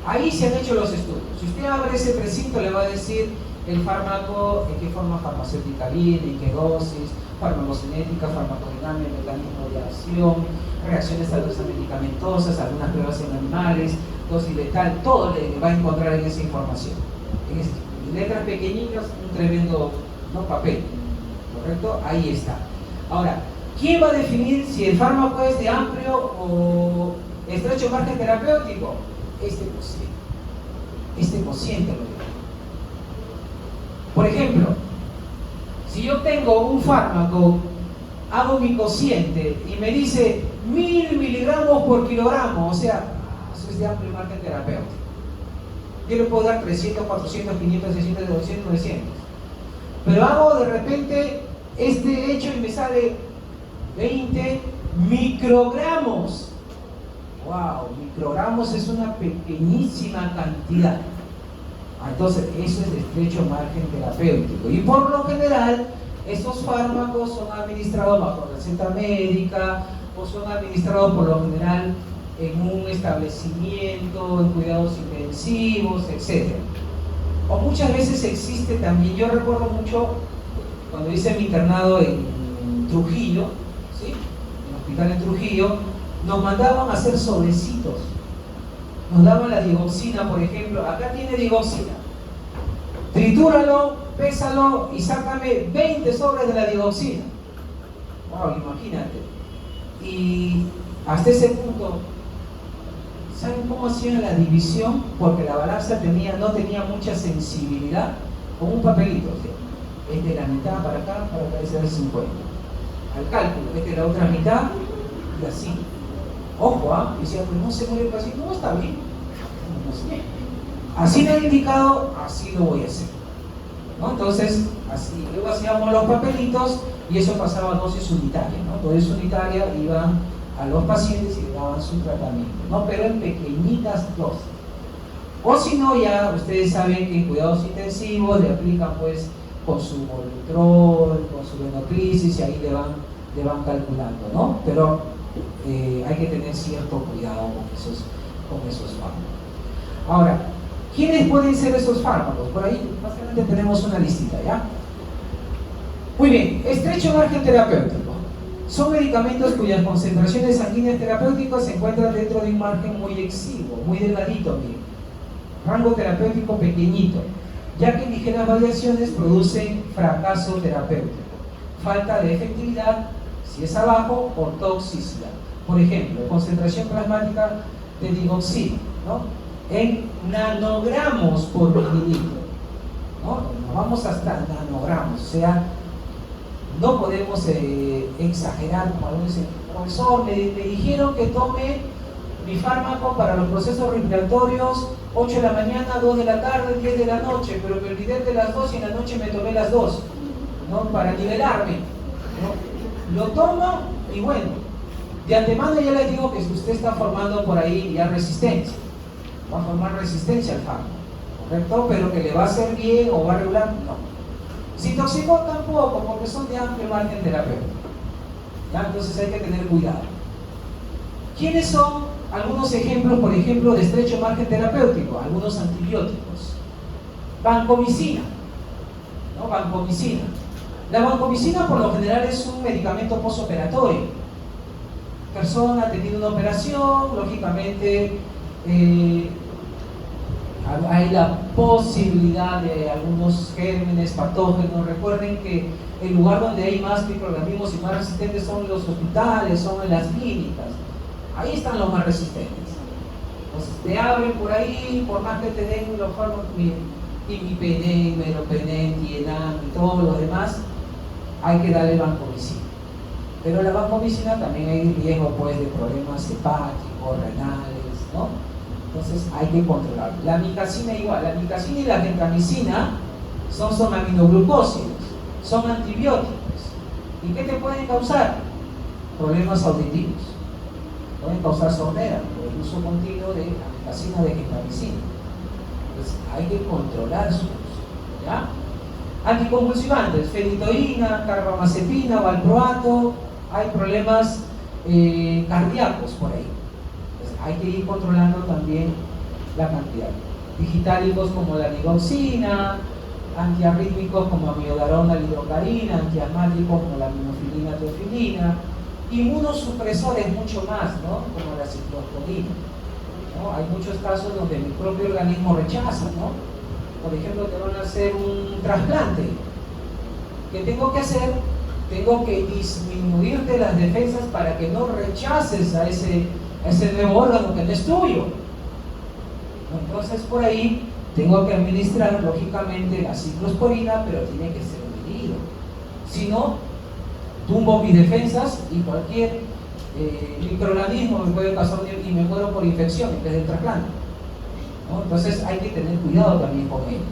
Ahí se han hecho los estudios. Si usted abre ese precinto, le va a decir el fármaco, en qué forma farmacéutica viene, en qué dosis, farmacocinética, farmacodinámica, mecanismo de acción, reacciones adversas medicamentosas, algunas pruebas en animales, dosis letal, todo le va a encontrar en esa información. En letras pequeñitas, un tremendo, ¿no?, papel, ¿correcto? Ahí está. Ahora, ¿quién va a definir si el fármaco es de amplio o estrecho margen terapéutico? Este cociente lo digo. Por ejemplo, si yo tengo un fármaco, hago mi cociente y me dice 1000 miligramos por kilogramo, o sea, eso es de amplio margen terapéutico. Yo le puedo dar 300, 400, 500, 600, 900, 900. Pero hago de repente este hecho y me sale 20 microgramos. ¡Wow! Microgramos es una pequeñísima cantidad. Entonces, eso es de estrecho margen terapéutico. Y por lo general, estos fármacos son administrados bajo receta médica o son administrados por lo general en un establecimiento, en cuidados intensivos, etc. O muchas veces existe también, yo recuerdo mucho cuando hice mi internado en Trujillo, ¿sí?, en el hospital en Trujillo, nos mandaban a hacer sobrecitos. Nos daban la digoxina, por ejemplo. Acá tiene digoxina. Tritúralo, pésalo y sácame 20 sobres de la digoxina. Wow, imagínate. Y hasta ese punto, ¿saben cómo hacían la división? Porque la balanza no tenía mucha sensibilidad, con un papelito. ¿Sí? Es de la mitad para acá ese era el 50. Al cálculo, es de la otra mitad y así. Ojo, decía, pues no se muere el paciente, no está bien. No sé. Así me ha indicado, así lo voy a hacer, ¿no? Entonces, así, luego hacíamos los papelitos y eso pasaba a dosis unitarias, ¿no? Dosis unitaria iban a los pacientes y le daban su tratamiento, ¿no? Pero en pequeñitas dosis. O si no, ya ustedes saben que en cuidados intensivos le aplican pues con su Molitrol, con su venoclisis y ahí le van calculando, ¿no? Pero hay que tener cierto cuidado con esos fármacos. Ahora, ¿quiénes pueden ser esos fármacos? Por ahí básicamente tenemos una listita, ¿ya? Muy bien, estrecho margen terapéutico. Son medicamentos cuyas concentraciones sanguíneas terapéuticas se encuentran dentro de un margen muy exiguo, muy delgadito, miren. Rango terapéutico pequeñito, ya que ligeras variaciones producen fracaso terapéutico, falta de efectividad si es abajo, o toxicidad. Por ejemplo, concentración plasmática de digoxina, ¿no?, en nanogramos por mililitro, ¿no? Nos vamos hasta nanogramos, o sea, no podemos exagerar, como algunos dicen, profesor, me dijeron que tome mi fármaco para los procesos respiratorios 8 de la mañana, 2 de la tarde, 10 de la noche, pero me olvidé de las 2 y en la noche me tomé las 2, ¿no?, para nivelarme, ¿no? Lo tomo y bueno, de antemano ya les digo que si usted está formando por ahí ya resistencia, va a formar resistencia al fármaco, ¿correcto? Pero que le va a hacer bien o va a regular, no. Si toxicó tampoco, porque son de amplio margen terapéutico, ¿ya? Entonces hay que tener cuidado. ¿Quiénes son algunos ejemplos, por ejemplo, de estrecho margen terapéutico? Algunos antibióticos. Vancomicina, ¿no? Vancomicina. La vancomicina por lo general es un medicamento postoperatorio. Persona ha tenido una operación, lógicamente hay la posibilidad de algunos gérmenes, patógenos. Recuerden que el lugar donde hay más microorganismos y más resistentes son los hospitales, son en las clínicas. Ahí están los más resistentes. Entonces te abren por ahí, por más que te den los fármacos, imipenem, meropenem, tienan y todos los demás, hay que darle vancomicina. Pero la vancomicina también hay riesgo pues de problemas hepáticos, renales, ¿no? Entonces hay que controlar. La micacina igual, la micacina y la gentamicina son aminoglucósidos, son antibióticos. ¿Y qué te pueden causar? Problemas auditivos. Pueden causar sordera por el uso continuo de la micacina de gentamicina. Entonces hay que controlar su uso, ¿ya? Anticonvulsivantes, fenitoína, carbamazepina, valproato, hay problemas cardíacos por ahí. Entonces hay que ir controlando también la cantidad. Digitálicos como la digoxina, antiarrítmicos como amiodarona, lidocaína, antiasmáticos como la minofilina, teofilina, inmunosupresores mucho más, ¿no? Como la ciclosporina, ¿no? Hay muchos casos donde mi propio organismo rechaza, ¿no? Por ejemplo, te van a hacer un trasplante. ¿Qué tengo que hacer? Tengo que disminuirte las defensas para que no rechaces a ese nuevo órgano que no es tuyo. Entonces, por ahí tengo que administrar, lógicamente, la ciclosporina, pero tiene que ser medido. Si no, tumbo mis defensas y cualquier microorganismo me puede causar y me muero por infección en vez del trasplante, ¿no? Entonces hay que tener cuidado también con ello.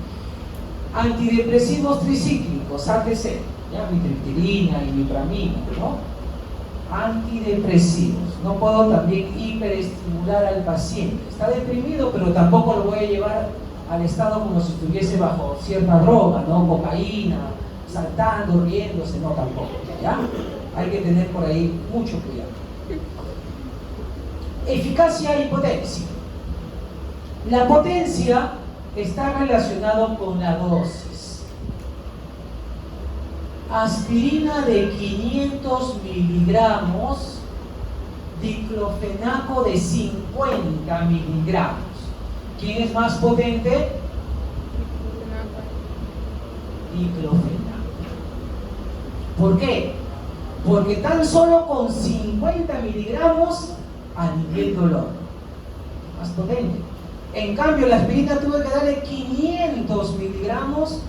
Antidepresivos tricíclicos, ATC, ¿ya? Mitriptilina, imipramina, ¿no? Antidepresivos. No puedo también hiperestimular al paciente. Está deprimido, pero tampoco lo voy a llevar al estado como si estuviese bajo cierta droga, ¿no? Cocaína, saltando, riéndose, no, tampoco, ¿ya? Hay que tener por ahí mucho cuidado. Eficacia y potencia. La potencia está relacionada con la dosis. Aspirina de 500 miligramos, diclofenaco de 50 miligramos. ¿Quién es más potente? Diclofenaco. ¿Por qué? Porque tan solo con 50 miligramos alivia el dolor. Más potente. En cambio, la aspirina tuve que darle 500 miligramos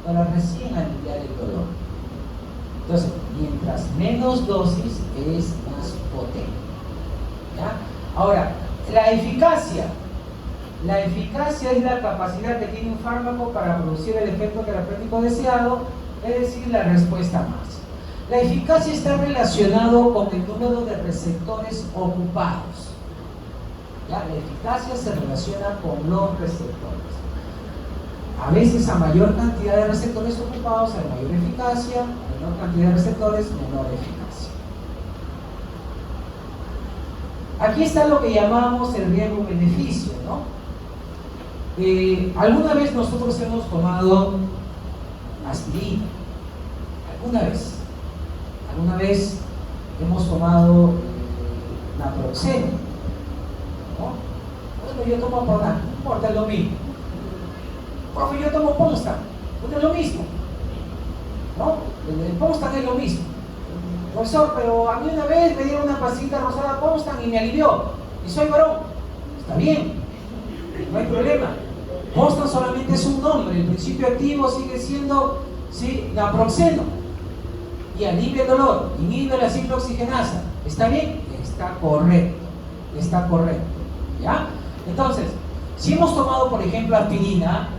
para recién aliviar el dolor. Entonces, mientras menos dosis es más potente, ¿ya? Ahora, la eficacia. La eficacia es la capacidad que tiene un fármaco para producir el efecto terapéutico deseado, es decir, la respuesta máxima. La eficacia está relacionado con el número de receptores ocupados. ¿Ya? La eficacia se relaciona con los receptores. A veces a mayor cantidad de receptores ocupados hay mayor eficacia, a menor cantidad de receptores, menor eficacia. Aquí está lo que llamamos el riesgo-beneficio, ¿no? ¿Alguna vez nosotros hemos tomado aspirina? ¿Alguna vez? ¿Alguna vez hemos tomado naproxeno? ¿No? Bueno, yo tomo Prodan, no importa, es lo mismo. Profe, yo tomo Ponstan, es lo mismo, ¿no? El Ponstan es lo mismo. Profesor, pero a mí una vez me dieron una pastillita rosada Ponstan y me alivió, y soy varón. Está bien, no hay problema. Ponstan solamente es un nombre, el principio activo sigue siendo, ¿sí?, naproxeno, y alivia el dolor, inhibe la ciclooxigenasa. ¿Está bien? Está correcto, está correcto, ¿ya? Entonces, si hemos tomado, por ejemplo, aspirina,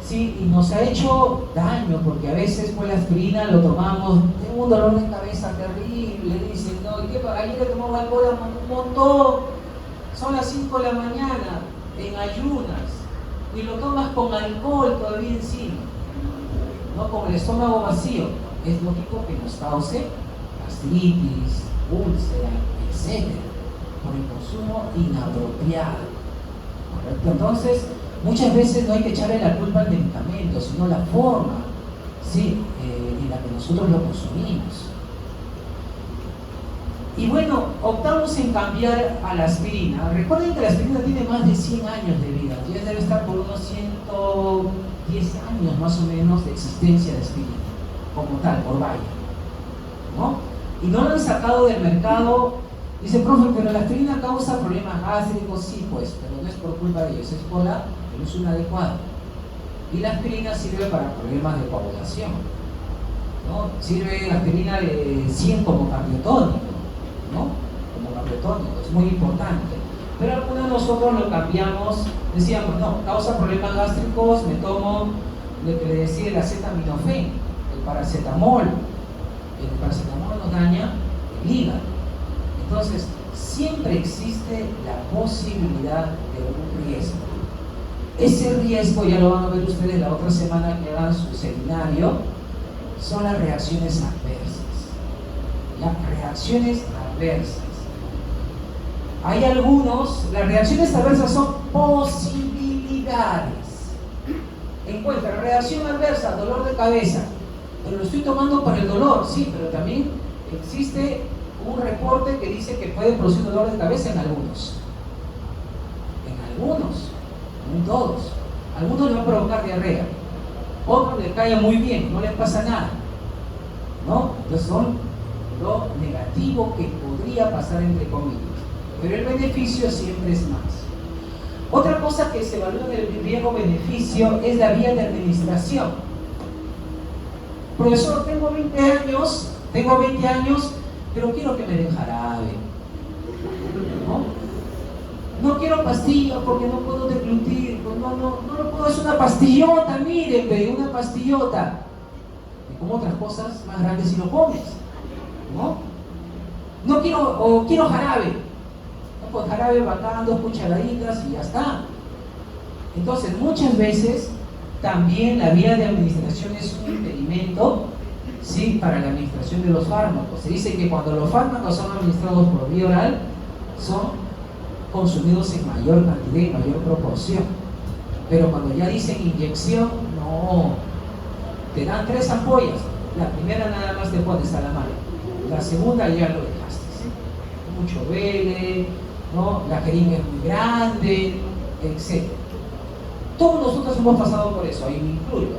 sí, y nos ha hecho daño, porque a veces con la aspirina lo tomamos, tengo un dolor de cabeza terrible, dicen, no, ¿y qué? Ayer le tomamos alcohol un montón, son las 5 de la mañana, en ayunas, y lo tomas con alcohol todavía encima, ¿no? Con el estómago vacío, es lógico que nos cause gastritis, úlcera, etc., por el consumo inapropiado, ¿correcto? Entonces, muchas veces no hay que echarle la culpa al medicamento, sino la forma, ¿sí?, en la que nosotros lo consumimos. Y bueno, optamos en cambiar a la aspirina. Recuerden que la aspirina tiene más de 100 años de vida, ya debe estar por unos 110 años más o menos de existencia de aspirina, como tal, por Bayer, ¿no? Y no lo han sacado del mercado. Dice, profe, pero la aspirina causa problemas gástricos, sí, pues, pero no es por culpa de ellos, es por el uso inadecuado. Y la aspirina sirve para problemas de coagulación, ¿no? Sirve la aspirina de 100 como cardiotónico, ¿no? Como cardiotónico, es muy importante. Pero algunas nosotros lo cambiamos, decíamos, no, causa problemas gástricos, me tomo lo que le decía el acetaminofén, el paracetamol. El paracetamol nos daña el hígado. Entonces, siempre existe la posibilidad de un riesgo. Ese riesgo, ya lo van a ver ustedes la otra semana que hagan su seminario, son las reacciones adversas. Las reacciones adversas. Hay algunos, las reacciones adversas son posibilidades. Encuentra reacción adversa, dolor de cabeza, pero lo estoy tomando para el dolor, sí, pero también existe un reporte que dice que puede producir dolor de cabeza en algunos. En algunos, no en todos. Algunos le va a provocar diarrea, otros le cae muy bien, no les pasa nada, ¿no? Entonces son lo negativo que podría pasar entre comillas, pero el beneficio siempre es más. Otra cosa que se evalúa en el riesgo-beneficio es la vía de administración. Profesor, tengo 20 años, pero quiero que me den jarabe, no quiero pastillas porque no puedo deglutir, no lo puedo, es una pastillota, miren, una pastillota. Y como otras cosas más grandes si lo comes, no quiero, o quiero jarabe, con jarabe bacán, 2 cucharaditas y ya está. Entonces, muchas veces también la vía de administración es un impedimento, ¿sí?, para la administración de los fármacos. Se dice que cuando los fármacos son administrados por vía oral, son consumidos en mayor cantidad y mayor proporción. Pero cuando ya dicen inyección, no. Te dan 3 ampollas. La primera nada más te pones a la mano. La segunda ya lo dejaste, ¿sí? Mucho vele, ¿no? La jeringa es muy grande, etc. Todos nosotros hemos pasado por eso, ahí me incluyo,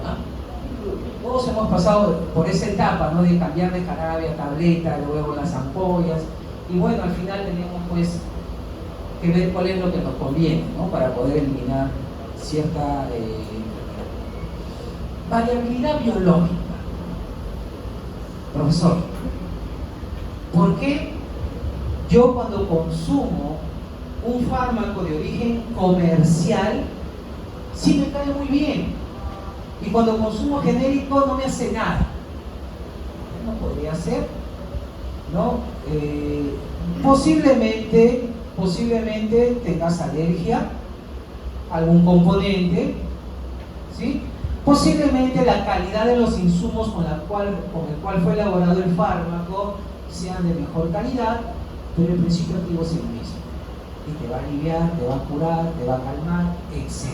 Todos hemos pasado por esa etapa, ¿no?, de cambiar de jarabe a tableta, luego las ampollas, y bueno, al final tenemos pues que ver cuál es lo que nos conviene, ¿no?, para poder eliminar cierta variabilidad biológica. Profesor, ¿por qué yo cuando consumo un fármaco de origen comercial sí me cae muy bien, y cuando consumo genérico no me hace nada? No podría ser, ¿no? Posiblemente tengas alergia a algún componente, ¿sí? Posiblemente la calidad de los insumos con el cual fue elaborado el fármaco sean de mejor calidad, pero el principio activo es el mismo. Y te va a aliviar, te va a curar, te va a calmar, etc.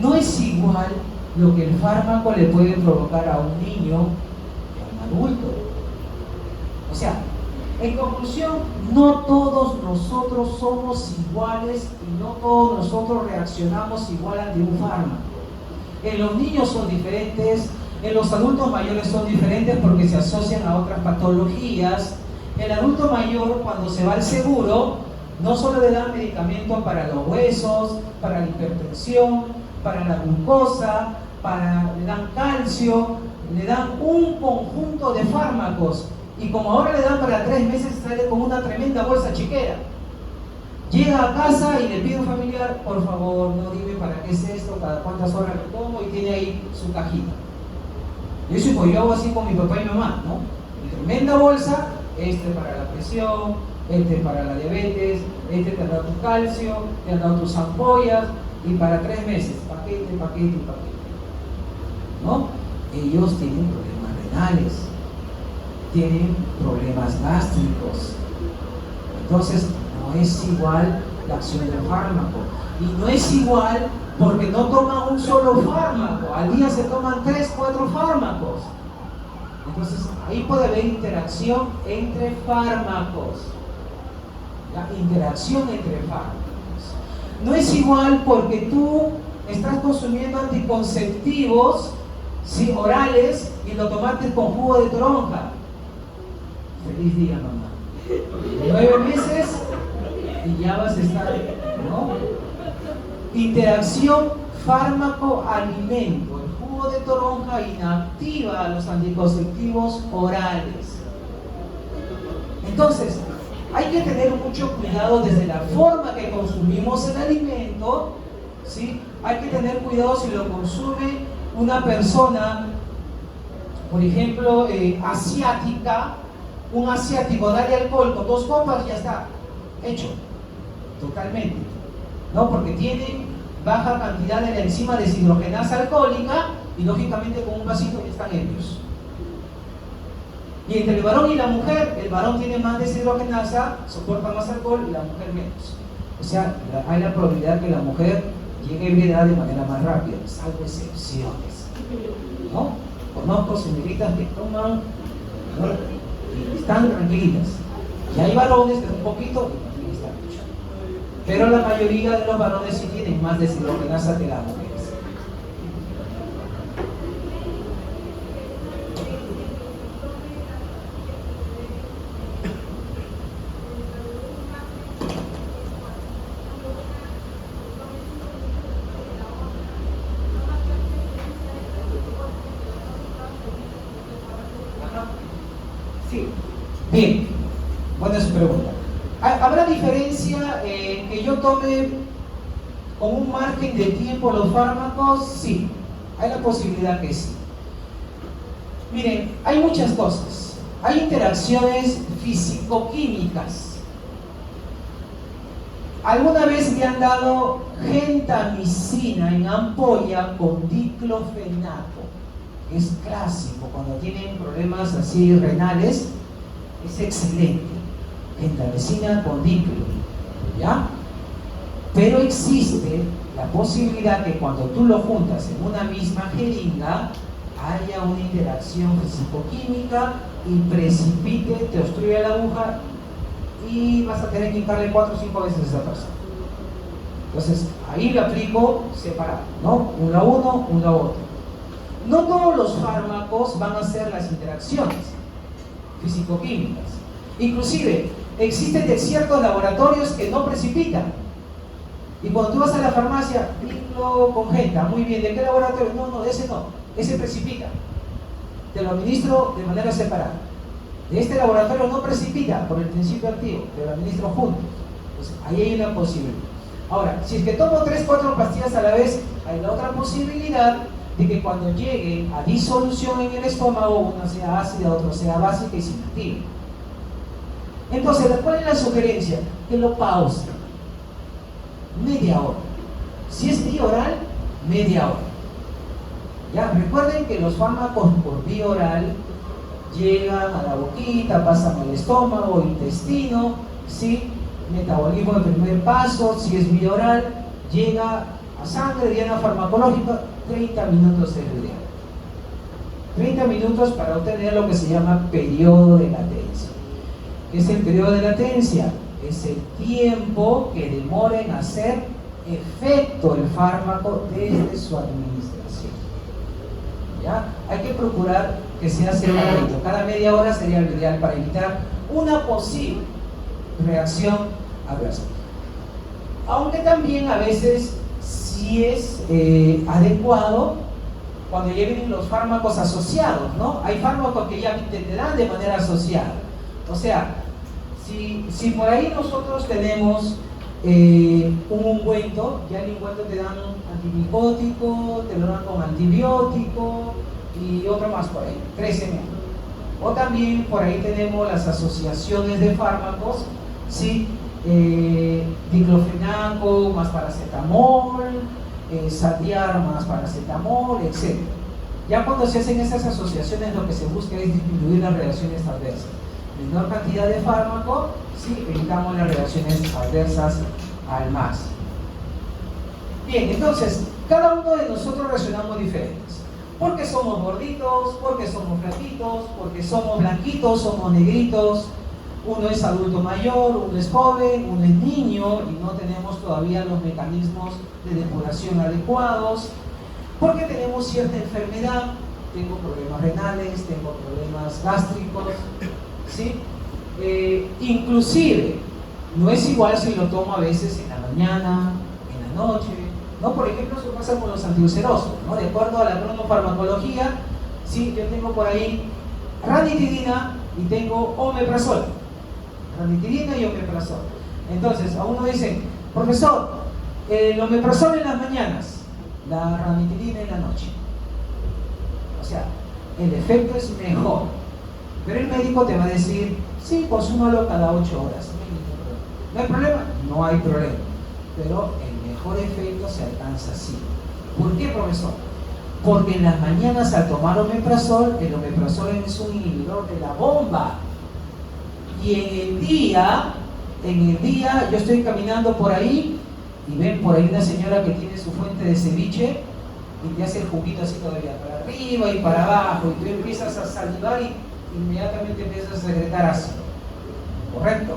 No es igual lo que el fármaco le puede provocar a un niño que a un adulto. O sea, en conclusión, no todos nosotros somos iguales y no todos nosotros reaccionamos igual ante un fármaco. En los niños son diferentes, en los adultos mayores son diferentes porque se asocian a otras patologías. El adulto mayor, cuando se va al seguro, no solo le dan medicamentos para los huesos, para la hipertensión, para la glucosa, le dan calcio, le dan un conjunto de fármacos. Y como ahora le dan para 3 meses, sale con una tremenda bolsa chiquera. Llega a casa y le pide a un familiar, por favor, no dime para qué es esto, cada cuántas horas lo tomo, y tiene ahí su cajita. Yo hago así con mi papá y mi mamá, ¿no? Tremenda bolsa, para la presión, para la diabetes, te ha dado tu calcio, te han dado tus ampollas, y para 3 meses, paquete, ¿no? Ellos tienen problemas renales, tienen problemas gástricos. Entonces, no es igual la acción del fármaco. Y no es igual porque no toman un solo fármaco. Al día se toman 3, 4 fármacos. Entonces, ahí puede haber interacción entre fármacos. La interacción entre fármacos. No es igual porque tú estás consumiendo anticonceptivos, ¿sí?, orales, y lo tomaste con jugo de toronja. Feliz día, mamá. 9 meses y ya vas a estar, ¿no? Interacción fármaco-alimento. El jugo de toronja inactiva los anticonceptivos orales. Entonces, hay que tener mucho cuidado desde la forma que consumimos el alimento, ¿sí? Hay que tener cuidado si lo consume una persona, por ejemplo, asiática, un asiático, dale alcohol con 2 copas, ya está, hecho, totalmente, ¿no? Porque tiene baja cantidad de la enzima deshidrogenasa alcohólica y lógicamente con un vasito ya están ebrios. Y entre el varón y la mujer, el varón tiene más deshidrogenasa, soporta más alcohol y la mujer menos. O sea, hay la probabilidad que la mujer llegue a ebriedad de manera más rápida, salvo excepciones, ¿no? Conozco señoritas que toman, ¿no? Y están tranquilitas. Y hay varones que un poquito y también están mucho. Pero la mayoría de los varones sí tienen más deshidrogenasa que las mujeres. Sí. Bien, buena su pregunta. ¿Habrá diferencia que yo tome con un margen de tiempo los fármacos? Sí, hay la posibilidad que sí. Miren, hay muchas cosas. Hay interacciones físico-químicas. ¿Alguna vez le han dado gentamicina en ampolla con diclofenaco? Es clásico, cuando tienen problemas así renales, es excelente. Gentamicina con diclo, ¿ya? Pero existe la posibilidad que cuando tú lo juntas en una misma jeringa, haya una interacción físico-química y precipite, te obstruye la aguja y vas a tener que hincarle 4 o 5 veces a esa persona. Entonces, ahí lo aplico separado, ¿no? Uno a uno, uno a otro. No todos los fármacos van a hacer las interacciones físico-químicas. Inclusive, existen de ciertos laboratorios que no precipitan. Y cuando tú vas a la farmacia, lo congenta, muy bien, ¿de qué laboratorio? No, ese no, ese precipita. Te lo administro de manera separada. De este laboratorio no precipita por el principio activo, te lo administro juntos. Pues ahí hay una posibilidad. Ahora, si es que tomo 3 o 4 pastillas a la vez, hay la otra posibilidad de que cuando lleguen a disolución en el estómago, una sea ácida, otra sea básica y se inactive. Entonces, ¿cuál es la sugerencia? Que lo pausen. Media hora. Si es vía oral, media hora. Ya, recuerden que los fármacos por vía oral llegan a la boquita, pasan al estómago, intestino, ¿sí? Metabolismo de primer paso, si es vía oral, llega a sangre, diana farmacológica, 30 minutos es lo ideal. 30 minutos para obtener lo que se llama periodo de latencia. ¿Qué es el periodo de latencia? Es el tiempo que demora en hacer efecto el fármaco desde su administración. ¿Ya? Hay que procurar que sea seguro. Cada media hora sería lo ideal para evitar una posible reacción adversa. Aunque también a veces sí es adecuado cuando ya vienen los fármacos asociados, ¿no? Hay fármacos que ya te dan de manera asociada. O sea, si por ahí nosotros tenemos un ungüento, ya el ungüento te dan un antimicótico, te lo dan con antibiótico y otro más por ahí, 13 ml. O también por ahí tenemos las asociaciones de fármacos, ¿sí? Diclofenaco más paracetamol, Sadiar más paracetamol, etc. Ya cuando se hacen esas asociaciones, lo que se busca es disminuir las reacciones adversas. Menor cantidad de fármaco, sí, evitamos las reacciones adversas al máximo. Bien, entonces, cada uno de nosotros reaccionamos diferentes. Porque somos gorditos, porque somos flaquitos, porque somos blanquitos, somos negritos. Uno es adulto mayor, uno es joven, uno es niño y no tenemos todavía los mecanismos de depuración adecuados. Porque tenemos cierta enfermedad, tengo problemas renales, tengo problemas gástricos, ¿sí? Inclusive, no es igual si lo tomo a veces en la mañana, en la noche, ¿no? Por ejemplo, eso pasa con los antiulcerosos, ¿no? De acuerdo a la cronofarmacología, ¿sí? Yo tengo por ahí ranitidina y tengo omeprazol. ranitidina y omeprazol. Entonces, a uno dice, profesor, el omeprazol en las mañanas, la ranitidina en la noche. O sea, el efecto es mejor. Pero el médico te va a decir, sí, consúmalo cada 8 horas. ¿No hay problema? No hay problema. Pero el mejor efecto se alcanza así. ¿Por qué, profesor? Porque en las mañanas al tomar omeprazol, el omeprazol es un inhibidor de la bomba. Y en el día yo estoy caminando por ahí y ven por ahí una señora que tiene su fuente de ceviche y te hace el juguito así todavía para arriba y para abajo y tú empiezas a salivar y inmediatamente empiezas a secretar ácido. ¿Correcto?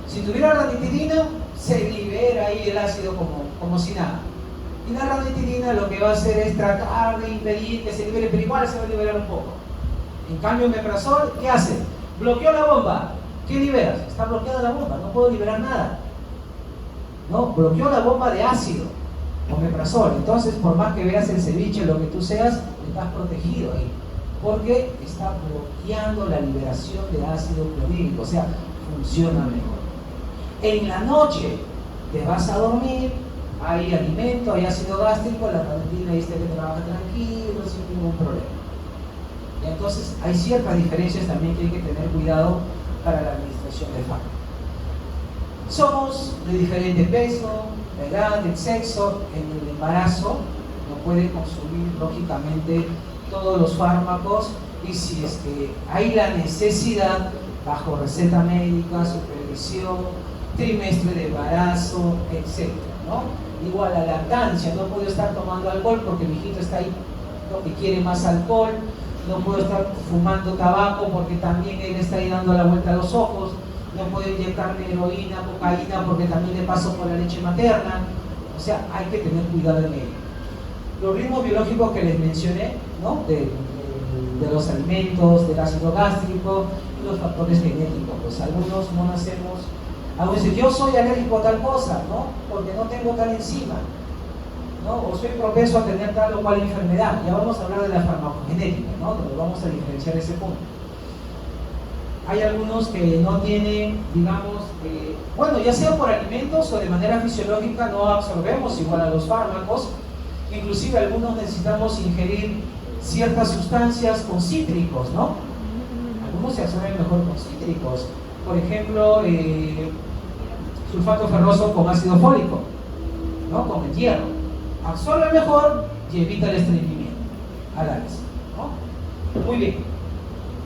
Si tuviera ranitidina, se libera ahí el ácido como si nada. Y la ranitidina lo que va a hacer es tratar de impedir que se libere, pero igual se va a liberar un poco. En cambio, omeprazol, ¿qué hace? Bloqueó la bomba. ¿Qué liberas? Está bloqueada la bomba, no puedo liberar nada. ¿No? Bloqueó la bomba de ácido, omeprazol. Entonces, por más que veas el ceviche, lo que tú seas, estás protegido ahí. Porque está bloqueando la liberación de ácido clorhídrico, o sea, funciona mejor. En la noche te vas a dormir, hay alimento, hay ácido gástrico, la ranitidina dice que trabaja tranquilo, sin ningún problema. Entonces, hay ciertas diferencias también que hay que tener cuidado para la administración de fármacos. Somos de diferente peso, la edad, el sexo. En el embarazo no puede consumir lógicamente todos los fármacos, y si es que hay la necesidad, bajo receta médica, supervisión, trimestre de embarazo, etc., ¿no? Igual a lactancia, no puedo estar tomando alcohol porque mi hijito está ahí, ¿no?, que quiere más alcohol. No puedo estar fumando tabaco porque también él está ahí dando la vuelta a los ojos. No puedo inyectarme heroína, cocaína porque también le paso por la leche materna. O sea, hay que tener cuidado en ello. Los ritmos biológicos que les mencioné, ¿no?, de los alimentos, del ácido gástrico y los factores genéticos. Pues algunos no nacemos, algunos dicen, yo soy alérgico a tal cosa, ¿no?, porque no tengo tal enzima, ¿no?, o soy propenso a tener tal o cual enfermedad. Ya vamos a hablar de la farmacogenética, ¿no?, donde vamos a diferenciar ese punto. Hay algunos que no tienen, digamos, bueno, ya sea por alimentos o de manera fisiológica, no absorbemos igual a los fármacos. Inclusive algunos necesitamos ingerir ciertas sustancias con cítricos, ¿no? Algunos se absorben mejor con cítricos. Por ejemplo, sulfato ferroso con ácido fólico, ¿no?, con el hierro. Absorbe mejor y evita el estreñimiento a la vez, ¿no? Muy bien.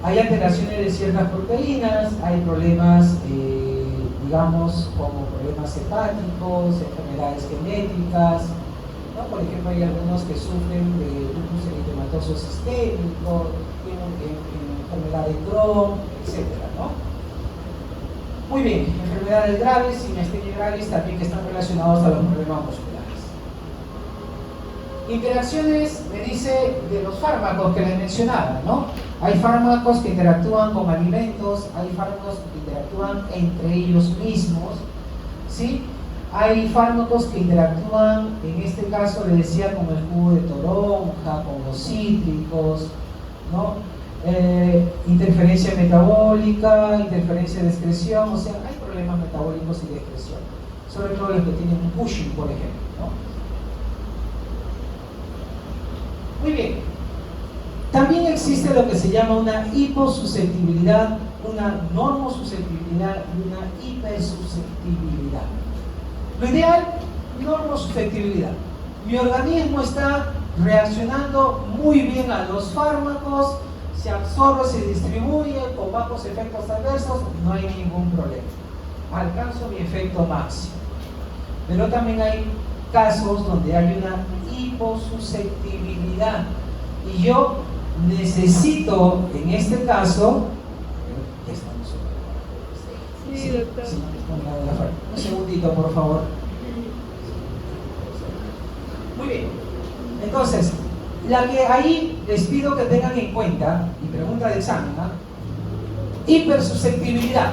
Hay alteraciones de ciertas proteínas, hay problemas, digamos, como problemas hepáticos, enfermedades genéticas, ¿no? Por ejemplo, hay algunos que sufren de lupus eritematoso sistémico, enfermedad de Crohn, etc., ¿no? Muy bien, enfermedades graves y miastenia gravis también que están relacionados a los problemas musculares. Interacciones, me dice, de los fármacos que les mencionaba, ¿no? Hay fármacos que interactúan con alimentos, hay fármacos que interactúan entre ellos mismos, ¿sí? Hay fármacos que interactúan, en este caso le decía, con el jugo de toronja, con los cítricos, ¿no? Interferencia metabólica, interferencia de excreción, o sea, hay problemas metabólicos y de excreción, sobre todo los que tienen un Cushing, por ejemplo, ¿no? Muy bien. También existe lo que se llama una hiposusceptibilidad, una normosusceptibilidad y una hipersusceptibilidad. Lo ideal, normosusceptibilidad. Mi organismo está reaccionando muy bien a los fármacos, se absorbe, se distribuye con bajos efectos adversos, no hay ningún problema. Alcanzo mi efecto máximo. Pero también hay casos donde hay una hiposusceptibilidad y yo necesito, en este caso, sí, doctor. Un segundito, por favor. Muy bien. Entonces, la que ahí les pido que tengan en cuenta, y pregunta de examen, ¿no? Hipersusceptibilidad.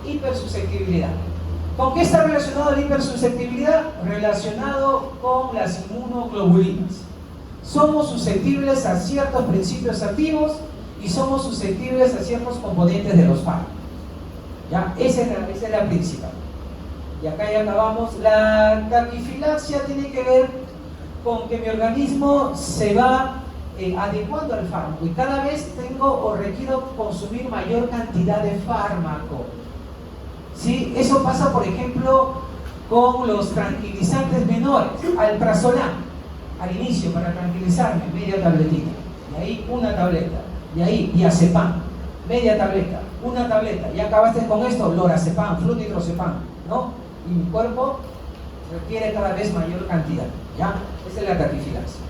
Hipersusceptibilidad. ¿Con qué está relacionado la hipersusceptibilidad? Relacionado con las inmunoglobulinas. Somos susceptibles a ciertos principios activos y somos susceptibles a ciertos componentes de los fármacos. ¿Ya? Esa es la principal. Y acá ya acabamos. La taquifilaxia tiene que ver con que mi organismo se va adecuando al fármaco y cada vez tengo o requiero consumir mayor cantidad de fármaco. ¿Sí? Eso pasa, por ejemplo, con los tranquilizantes menores, alprazolam, al inicio para tranquilizarme, media tabletita, y ahí una tableta, y ahí diazepam, media tableta, una tableta, y acabaste con esto, lorazepam, flunitrozepam, ¿no? Y mi cuerpo requiere cada vez mayor cantidad, ¿ya? Esa es la taquifilaxia.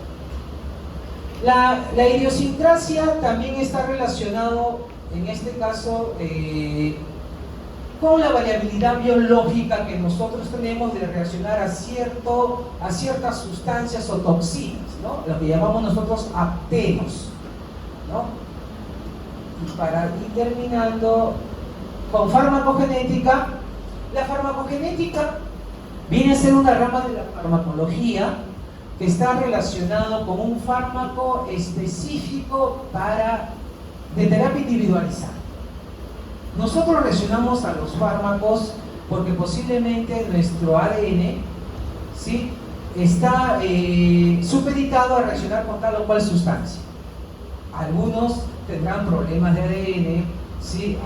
La idiosincrasia también está relacionado, en este caso, con la variabilidad biológica que nosotros tenemos de reaccionar a ciertas sustancias o toxinas, ¿no? Lo que llamamos nosotros aptenos, ¿no? Y para ir terminando con farmacogenética, la farmacogenética viene a ser una rama de la farmacología que está relacionado con un fármaco específico de terapia individualizada. Nosotros reaccionamos a los fármacos porque posiblemente nuestro ADN, ¿sí?, está supeditado a reaccionar con tal o cual sustancia. Algunos tendrán problemas de ADN, ¿sí?,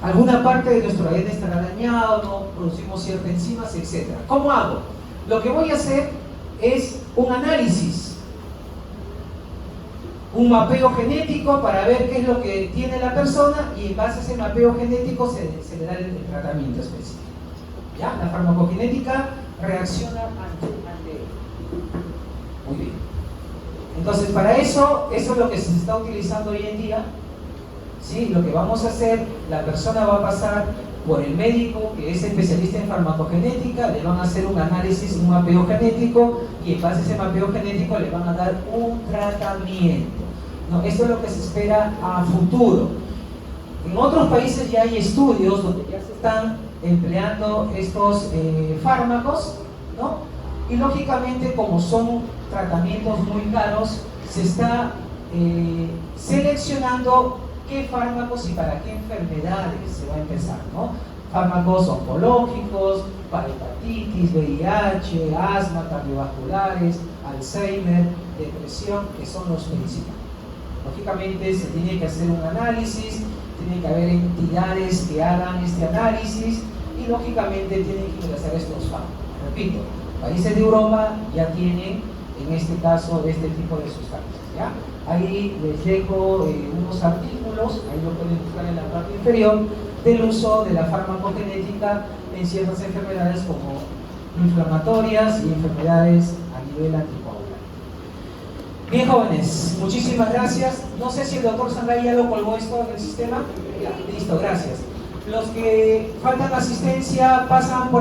alguna parte de nuestro ADN estará dañado, no producimos ciertas enzimas, etc. ¿Cómo hago? Lo que voy a hacer es un análisis, un mapeo genético para ver qué es lo que tiene la persona y en base a ese mapeo genético se le da el tratamiento específico. ¿Ya? La farmacogenética reacciona ante él. Muy bien. Entonces, para eso es lo que se está utilizando hoy en día. ¿Sí? Lo que vamos a hacer, la persona va a pasar por el médico que es especialista en farmacogenética, le van a hacer un análisis, un mapeo genético y en base a ese mapeo genético le van a dar un tratamiento. ¿No? Esto es lo que se espera a futuro. En otros países ya hay estudios donde ya se están empleando estos fármacos, ¿no? Y lógicamente, como son tratamientos muy caros, se está seleccionando qué fármacos y para qué enfermedades se va a empezar, ¿no? Fármacos oncológicos, para hepatitis, VIH, asma, cardiovasculares, Alzheimer, depresión, que son los principales. Lógicamente se tiene que hacer un análisis, tiene que haber entidades que hagan este análisis y lógicamente tienen que ingresar estos fármacos. Repito, países de Europa ya tienen, en este caso, este tipo de sustancias, ¿ya? Ahí les dejo unos artículos, ahí lo pueden buscar en la parte inferior, del uso de la farmacogenética en ciertas enfermedades como inflamatorias y enfermedades a nivel anticoagulante. Bien, jóvenes, muchísimas gracias. No sé si el doctor Sangay ya lo colgó esto en el sistema. Ya, listo, gracias. Los que faltan asistencia pasan por